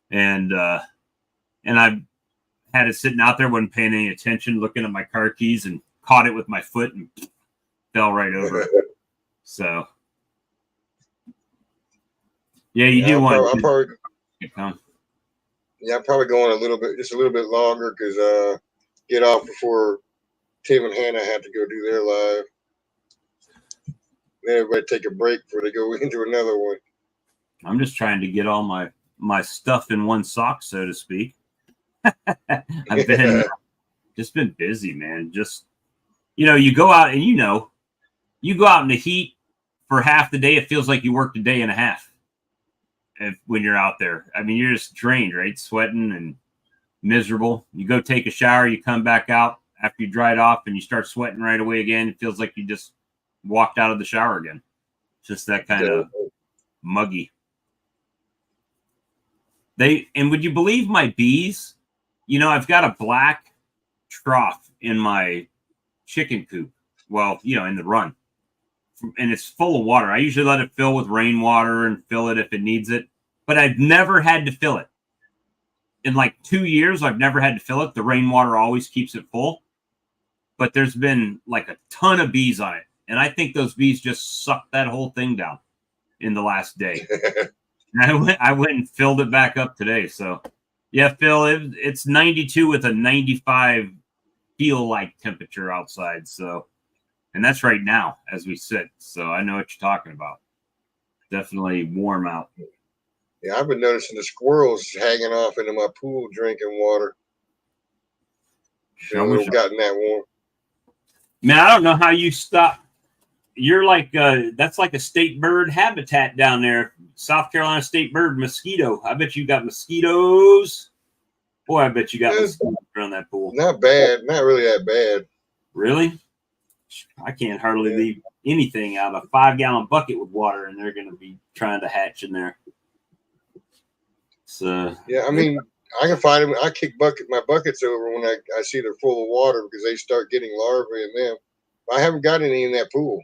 And I had it sitting out there, wasn't paying any attention, looking at my car keys, and caught it with my foot and fell right over. So, yeah, you do want to. I'm probably going just a little bit longer, because get off before Tim and Hannah have to go do their live. Then everybody take a break before they go into another one. I'm just trying to get all my stuff in one sock, so to speak. I've been busy, man. Just, you go out and you go out in the heat for half the day. It feels like you worked a day and a half. When you're out there, I mean, you're just drained, right? Sweating and miserable. You go take a shower, you come back out after you dried off, and you start sweating right away again. It feels like you just walked out of the shower again. Just that kind of muggy. And would you believe my bees? I've got a black trough in my chicken coop. Well, in the run. and it's full of water. I usually let it fill with rainwater and fill it if it needs it, but I've never had to fill it. In like 2 years, I've never had to fill it. The rainwater always keeps it full, but there's been like a ton of bees on it. And I think those bees just sucked that whole thing down in the last day. And I went and filled it back up today. So yeah, Phil, it's 92 with a 95 feel like temperature outside. So, and that's right now as we sit. So I know what you're talking about. Definitely warm out. Yeah, I've been noticing the squirrels hanging off into my pool drinking water. It's gotten that warm. Man, I don't know how you stop. You're like that's like a state bird habitat down there, South Carolina state bird mosquito. I bet you got mosquitoes. Boy, I bet you got mosquitoes around that pool. Not bad, not really that bad. Really? I can't hardly leave anything out of a 5-gallon bucket with water, and they're going to be trying to hatch in there. So yeah, I mean, I can find them. I kick my buckets over when I see they're full of water because they start getting larvae in them. I haven't got any in that pool.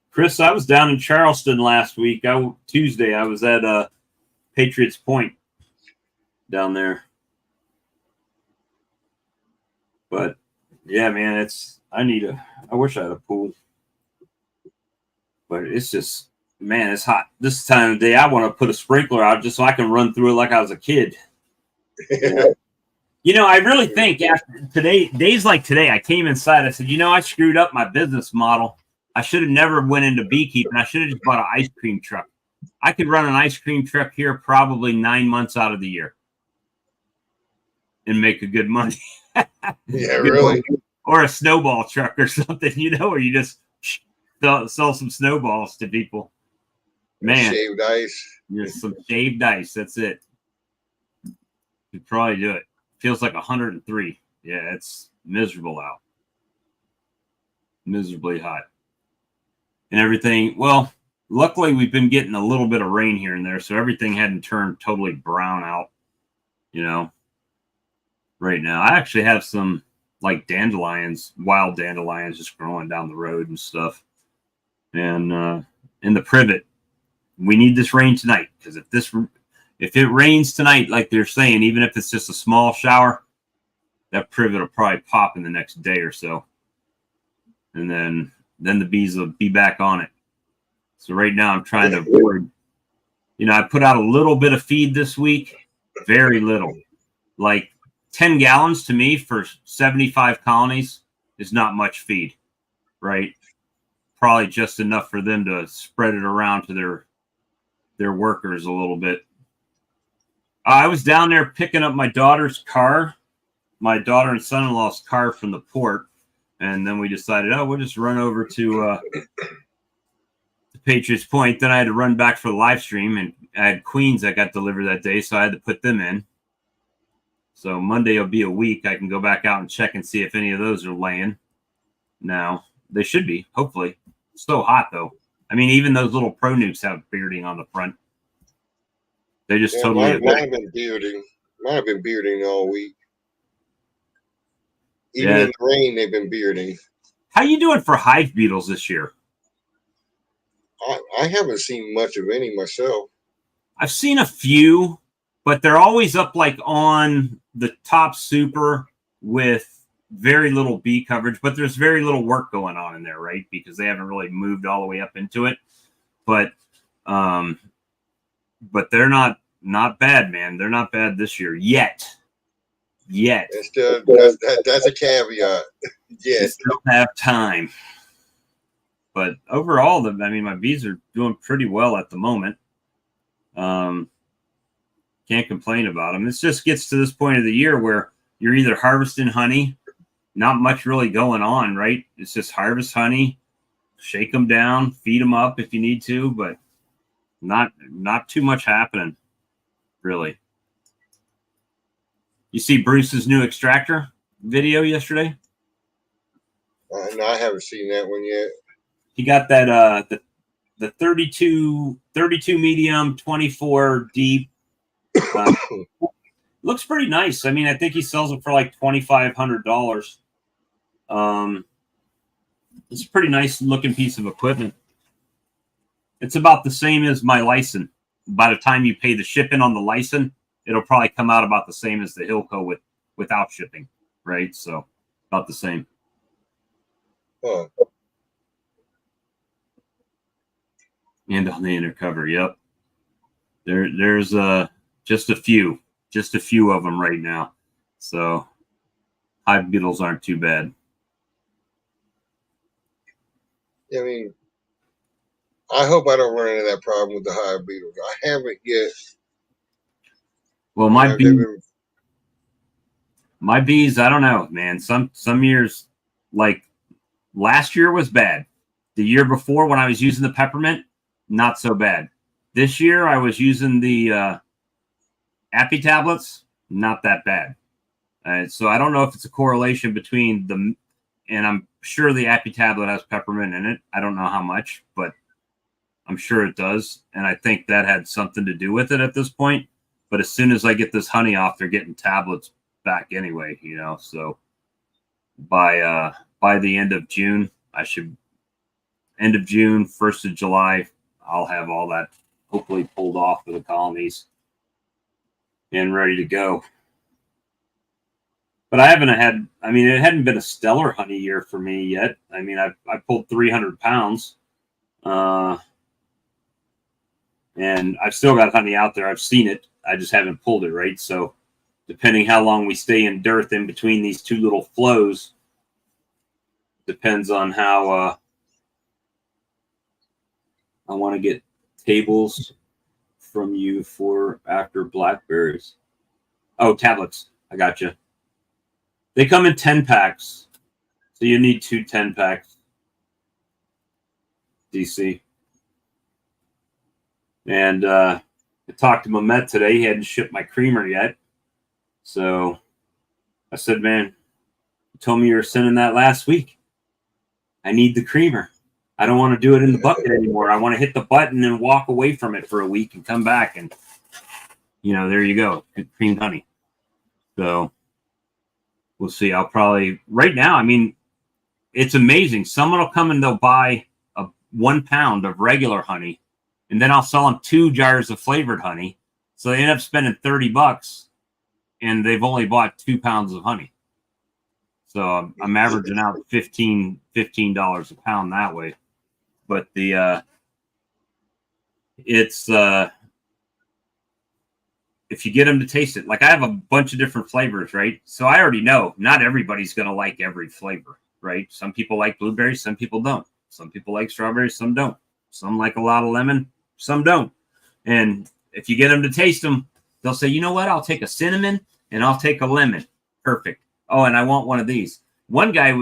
Chris, I was down in Charleston last week. Tuesday, I was at Patriots Point down there. But yeah, man, I wish I had a pool. But it's just, man, it's hot. This time of day, I want to put a sprinkler out just so I can run through it like I was a kid. You know, I really think after days like today, I came inside. I said, I screwed up my business model. I should have never went into beekeeping. I should have just bought an ice cream truck. I could run an ice cream truck here probably 9 months out of the year and make a good money. Yeah, really. Or a snowball truck or something, where you just sell some snowballs to people. Man, shaved ice. Just some shaved ice. That's it. You'd probably do it. Feels like 103. Yeah, it's miserable out. Miserably hot. And everything. Well, luckily we've been getting a little bit of rain here and there, so everything hadn't turned totally brown out, right now. I actually have some like dandelions, wild dandelions just growing down the road and stuff. And in the privet, we need this rain tonight, because if it rains tonight, like they're saying, even if it's just a small shower, that privet will probably pop in the next day or so. And then the bees will be back on it. So right now I'm trying to avoid, I put out a little bit of feed this week, very little. Like 10 gallons to me for 75 colonies is not much feed, right? Probably just enough for them to spread it around to their workers a little bit. I was down there picking up my daughter's car, my daughter and son-in-law's car from the port. And then we decided, we'll just run over to the Patriots Point. Then I had to run back for the live stream, and I had queens that got delivered that day, so I had to put them in. So Monday will be a week. I can go back out and check and see if any of those are laying. Now, they should be, hopefully. It's so hot, though. I mean, even those little pro nukes have bearding on the front. They just totally... Mine have been bearding. Mine have been bearding all week. Even in the rain, they've been bearding. How you doing for hive beetles this year? I haven't seen much of any myself. I've seen a few, but they're always up like on the top super with very little bee coverage, but there's very little work going on in there, right? Because they haven't really moved all the way up into it. But they're not bad, man. They're not bad this year yet. That's a caveat. Yes, still have time. But overall, my bees are doing pretty well at the moment. Can't complain about them. It just gets to this point of the year where you're either harvesting honey, not much really going on, right? It's just harvest honey, shake them down, feed them up if you need to, but not too much happening, really. You see Bruce's new extractor video yesterday? No, I haven't seen that one yet. He got that the 32 medium, 24 deep. Looks pretty nice. I mean, I think he sells it for like $2,500. It's a pretty nice looking piece of equipment. It's about the same as my license. By the time you pay the shipping on the license, it'll probably come out about the same as the Hilco without shipping, right? So about the same. Huh. And on the inner cover, yep. There's just a few of them right now. So hive beetles aren't too bad. I mean, I hope I don't run into that problem with the hive beetles. I haven't yet. Well, my bees, I don't know, man. Some years, like last year was bad. The year before, when I was using the peppermint, not so bad. This year, I was using the Appy tablets, not that bad. So I don't know if it's a correlation between the, and I'm sure the Appy tablet has peppermint in it. I don't know how much, but I'm sure it does. And I think that had something to do with it at this point. But as soon as I get this honey off, they're getting tablets back anyway, you know. So by the end of June, end of June, 1st of July, I'll have all that hopefully pulled off for the colonies and ready to go. But it hadn't been a stellar honey year for me yet. I mean, I pulled 300 pounds. And I've still got honey out there. I've seen it. I just haven't pulled it, right? So depending how long we stay in dearth in between these two little flows, depends on how I want to get tables from you for after blackberries. Oh, tablets. I got you. They come in 10 packs. So you need 2 10-packs. DC. And I talked to Mehmet today. He hadn't shipped my creamer yet. So I said, man, you told me you were sending that last week. I need the creamer. I don't want to do it in the bucket anymore. I want to hit the button and walk away from it for a week and come back. And, you know, there you go. Creamed honey. So we'll see. I'll probably, right now, I mean, it's amazing. Someone will come and they'll buy 1 pound of regular honey. And then I'll sell them 2 jars of flavored honey. So they end up spending $30 and they've only bought 2 pounds of honey. So I'm averaging out $15 a pound that way. But it's if you get them to taste it, like I have a bunch of different flavors, right? So I already know not everybody's going to like every flavor, right? Some people like blueberries, some people don't. Some people like strawberries, some don't. Some like a lot of lemon, some don't. And if you get them to taste them, they'll say, you know what? I'll take a cinnamon and I'll take a lemon. Perfect. Oh, and I want one of these. One guy,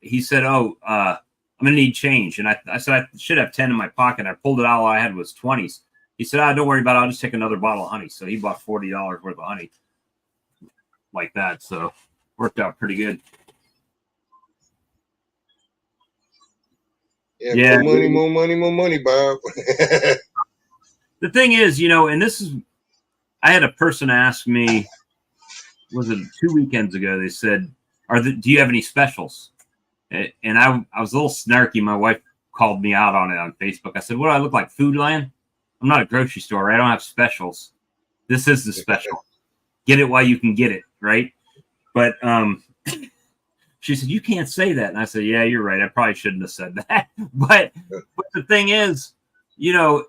he said, I'm going to need change. And I said, I should have 10 in my pocket. I pulled it out. All I had was 20s. He said, don't worry about it. I'll just take another bottle of honey. So he bought $40 worth of honey like that. So worked out pretty good. Yeah. More money, Bob. The thing is, you know, and this is, I had a person ask me, was it 2 weekends ago? They said, do you have any specials? And I was a little snarky. My wife called me out on it on Facebook. I said, what do I look like, Food Lion? I'm not a grocery store, right? I don't have specials. This is the special. Get it while you can get it, right? But she said, you can't say that. And I said, yeah, you're right. I probably shouldn't have said that. But the thing is, you know,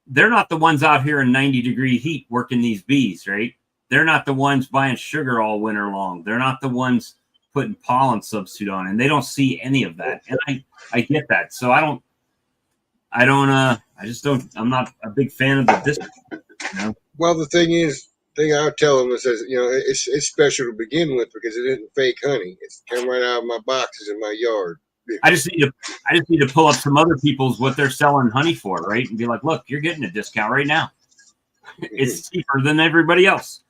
they're not the ones out here in 90-degree heat working these bees, right? They're not the ones buying sugar all winter long. They're not the ones putting pollen substitute on, and they don't see any of that. And I get that. So I'm not a big fan of the discount. You know? Well, the thing I tell them is, you know, it's special to begin with because it isn't fake honey. It's come right out of my boxes in my yard. I just need to pull up some other people's what they're selling honey for, right? And be like, look, you're getting a discount right now. It's cheaper than everybody else.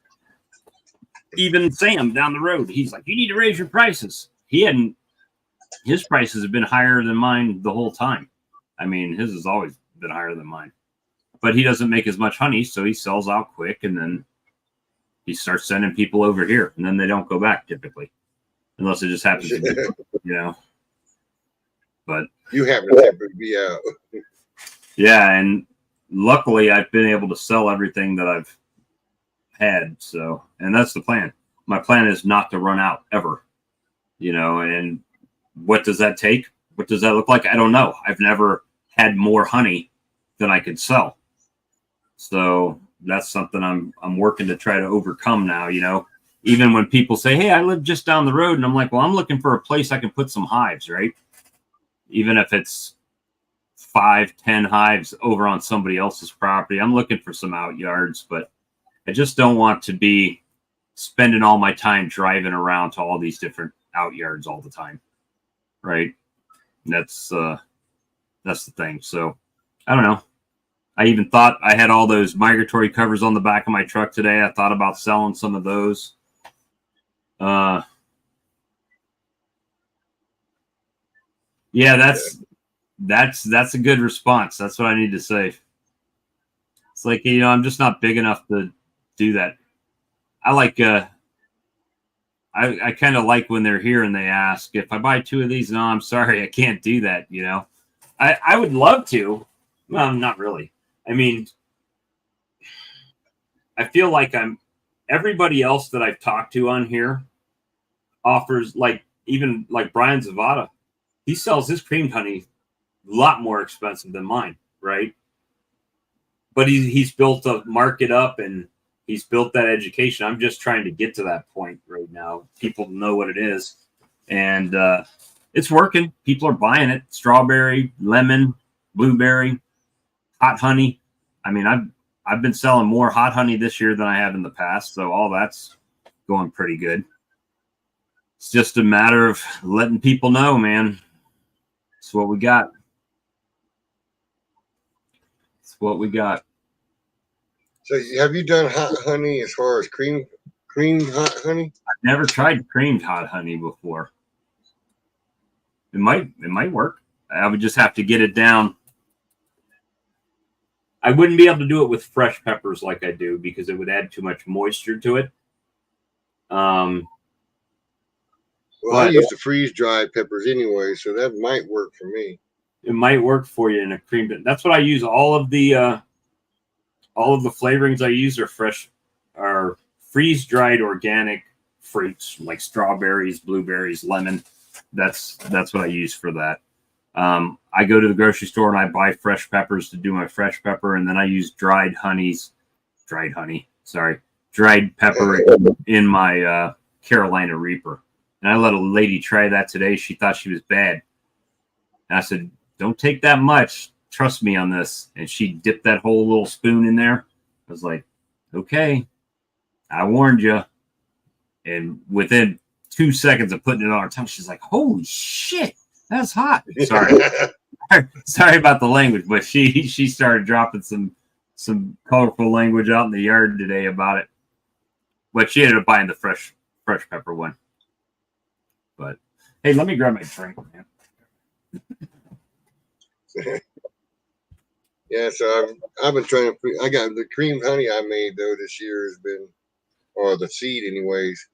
Even Sam down the road, he's like, you need to raise your prices. His prices have been higher than mine the whole time. I mean, his has always been higher than mine. But he doesn't make as much honey, so he sells out quick, and then he starts sending people over here, and then they don't go back typically, unless it just happens to be, you know. But you happen to be out. yeah, and luckily I've been able to sell everything that I've had. So, and that's the plan. My plan is not to run out ever, and what does that take? What does that look like? I don't know. I've never had more honey than I could sell. So that's something I'm working to try to overcome now, even when people say, hey, I live just down the road. And I'm like, well, I'm looking for a place I can put some hives, right? Even if it's 5-10 hives over on somebody else's property. I'm looking for some out yards, but I just don't want to be spending all my time driving around to all these different out yards all the time. Right. And that's the thing. So I don't know. I even thought I had all those migratory covers on the back of my truck today. I thought about selling some of those. Yeah, that's a good response. That's what I need to say. It's like, I'm just not big enough to do that. I like I kind of like when they're here and they ask if I buy 2 of these. No, I'm sorry, I can't do that. I would love to. Well, not really. I mean, I feel like everybody else that I've talked to on here offers, like, even like Brian Zavada, he sells his creamed honey a lot more expensive than mine, right? But he's built a market up and he's built that education. I'm just trying to get to that point right now. People know what it is, and it's working. People are buying it. Strawberry, lemon, blueberry, hot honey. I mean, I've been selling more hot honey this year than I have in the past, so all that's going pretty good. It's just a matter of letting people know, man. It's what we got. It's what we got. So have you done hot honey as far as cream hot honey? I've never tried creamed hot honey before. It might work. I would just have to get it down. I wouldn't be able to do it with fresh peppers like I do because it would add too much moisture to it. Well, I use the freeze dried peppers anyway, so that might work for me. It might work for you in a cream. That's what I use. All of the flavorings I use are fresh, are freeze dried organic fruits like strawberries, blueberries, lemon. That's what I use for that. I go to the grocery store and I buy fresh peppers to do my fresh pepper, and then I use dried pepper in my Carolina Reaper. And I let a lady try that today. She thought she was bad. And I said, don't take that much. Trust me on this. And she dipped that whole little spoon in there. I was like, okay, I warned you. And within 2 seconds of putting it on her tongue, she's like, holy shit, that's hot. Sorry. Sorry about the language, but she started dropping some colorful language out in the yard today about it. But she ended up buying the fresh pepper one. But hey, let me grab my drink, man. Yeah, so I've been trying to. I got the cream honey I made though this year has been, or the seed anyways.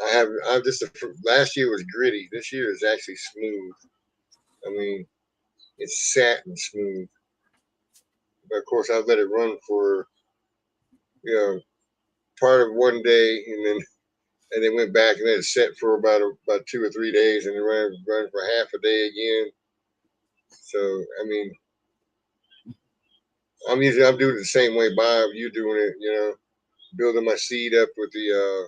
I've just last year was gritty. This year is actually smooth. I mean, it's satin smooth. But of course, I let it run for part of one day, and then went back and then it set for about 2 or 3 days, and then run for half a day again. So I mean, I'm doing it the same way, Bob. You doing it, building my seed up with the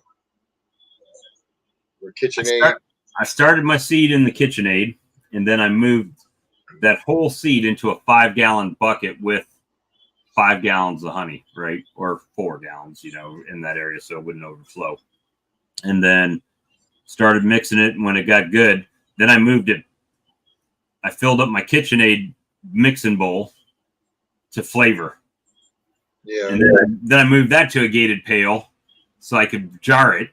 KitchenAid. I started my seed in the KitchenAid, and then I moved that whole seed into a 5-gallon bucket with 5 gallons of honey, right? Or 4 gallons, in that area, so it wouldn't overflow. And then started mixing it, and when it got good, then I moved it. I filled up my KitchenAid mixing bowl to flavor. Yeah. And then I moved that to a gated pail so I could jar it.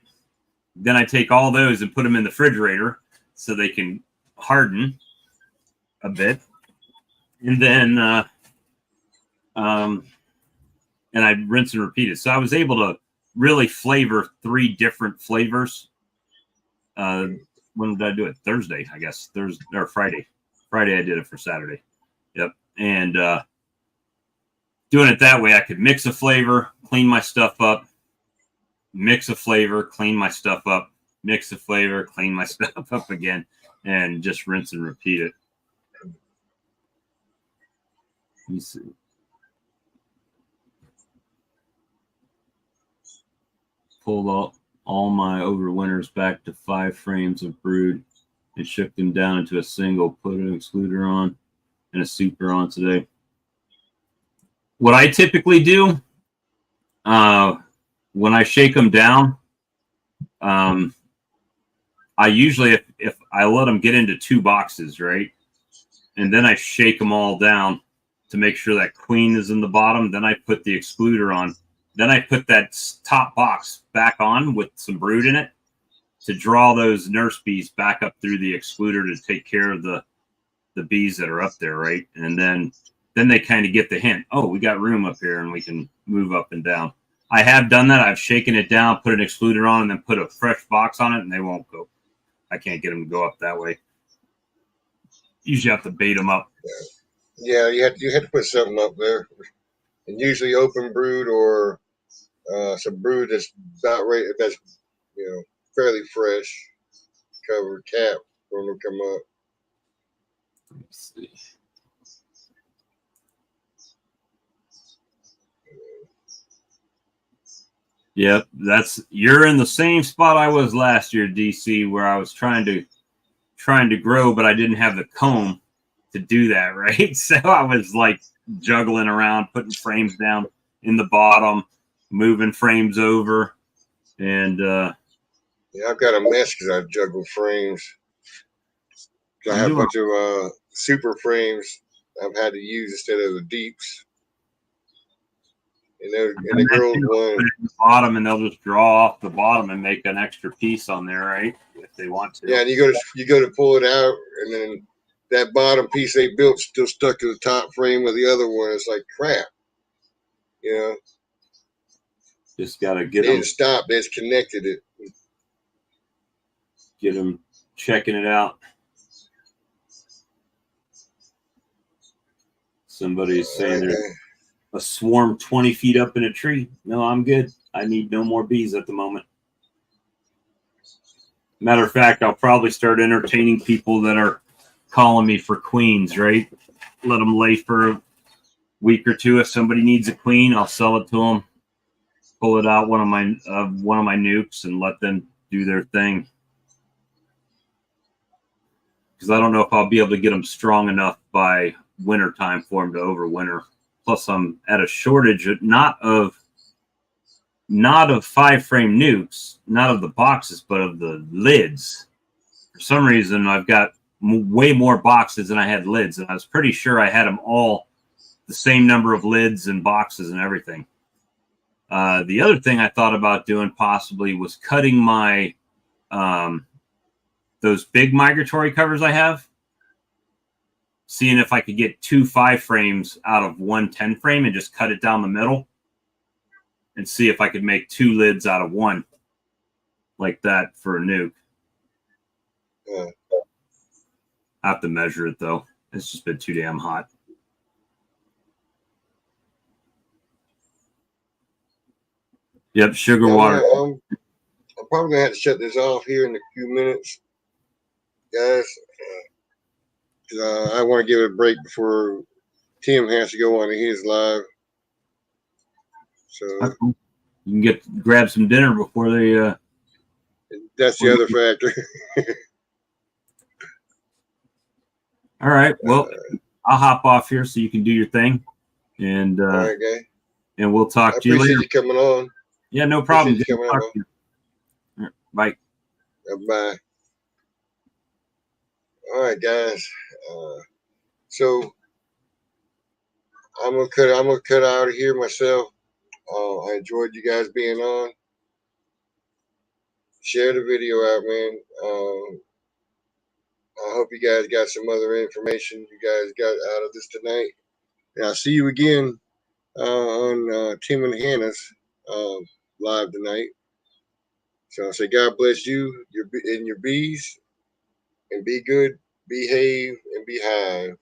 Then I take all those and put them in the refrigerator so they can harden a bit. And then and I rinse and repeat it. So I was able to really flavor 3 different flavors when did I do it? Thursday, I guess. Thursday or Friday. Friday I did it for Saturday. Yep. And doing it that way, I could mix a flavor, clean my stuff up, mix a flavor, clean my stuff up, mix a flavor, clean my stuff up again, and just rinse and repeat it. Let me see. Pulled all my overwinters back to 5 frames of brood and shook them down into a single, put an excluder on and a super on today. What I typically do when I shake them down, I usually, if I let them get into 2 boxes, right? And then I shake them all down to make sure that queen is in the bottom. Then I put the excluder on. Then I put that top box back on with some brood in it to draw those nurse bees back up through the excluder to take care of the bees that are up there, right? And then they kind of get the hint. Oh, we got room up here and we can move up and down. I have done that. I've shaken it down, put an excluder on, and then put a fresh box on it, and they won't go. I can't get them to go up that way. Usually have to bait them up. Yeah, you had to put something up there, and usually open brood or some brood that's about ready, that's fairly fresh, covered cap when they come up. Let's see. Yep, you're in the same spot I was last year, DC, where I was trying to grow, but I didn't have the comb to do that, right? So I was like juggling around, putting frames down in the bottom, moving frames over, and yeah, I've got a mess because I juggle frames. I have a bunch of super frames I've had to use instead of the deeps. And the girls put it in the bottom, and they'll just draw off the bottom and make an extra piece on there, right? If they want to. Yeah, and you go to pull it out, and then that bottom piece they built still stuck to the top frame of the other one. It's like crap, Just gotta get they them. didn't stop; they just connected it. Get them checking it out. Somebody's saying there's a swarm 20 feet up in a tree. No, I'm good. I need no more bees at the moment. Matter of fact, I'll probably start entertaining people that are calling me for queens, right? Let them lay for a week or two. If somebody needs a queen, I'll sell it to them. Pull it out one of my nukes and let them do their thing. Because I don't know if I'll be able to get them strong enough by winter time for them to overwinter. Plus, I'm at a shortage not of 5-frame nukes, not of the boxes, but of the lids. For some reason, I've got way more boxes than I had lids, and I was pretty sure I had them all the same number of lids and boxes and everything. The other thing I thought about doing possibly was cutting my those big migratory covers I have, seeing if I could get 2 5-frames out of 1 10-frame and just cut it down the middle and see if I could make 2 lids out of 1 like that for a nuke. Yeah. I have to measure it, though. It's just been too damn hot. Yep, sugar water. I'm probably going to have to shut this off here in a few minutes, guys. I want to give it a break before Tim has to go on to his live. So you can grab some dinner before they. That's the other factor. All right. Well, I'll hop off here so you can do your thing, and all right, guy. And we'll talk to you later. I appreciate you coming on. Yeah, no problem. You coming on. Right, bye. Bye. All right, guys. So I'm gonna cut out of here myself. I enjoyed you guys being on. Share the video out, man. I hope you guys got some other information you guys got out of this tonight. And I'll see you again on Tim and Hannah's live tonight. So I say God bless you and your bees. and be good, behave, and behave.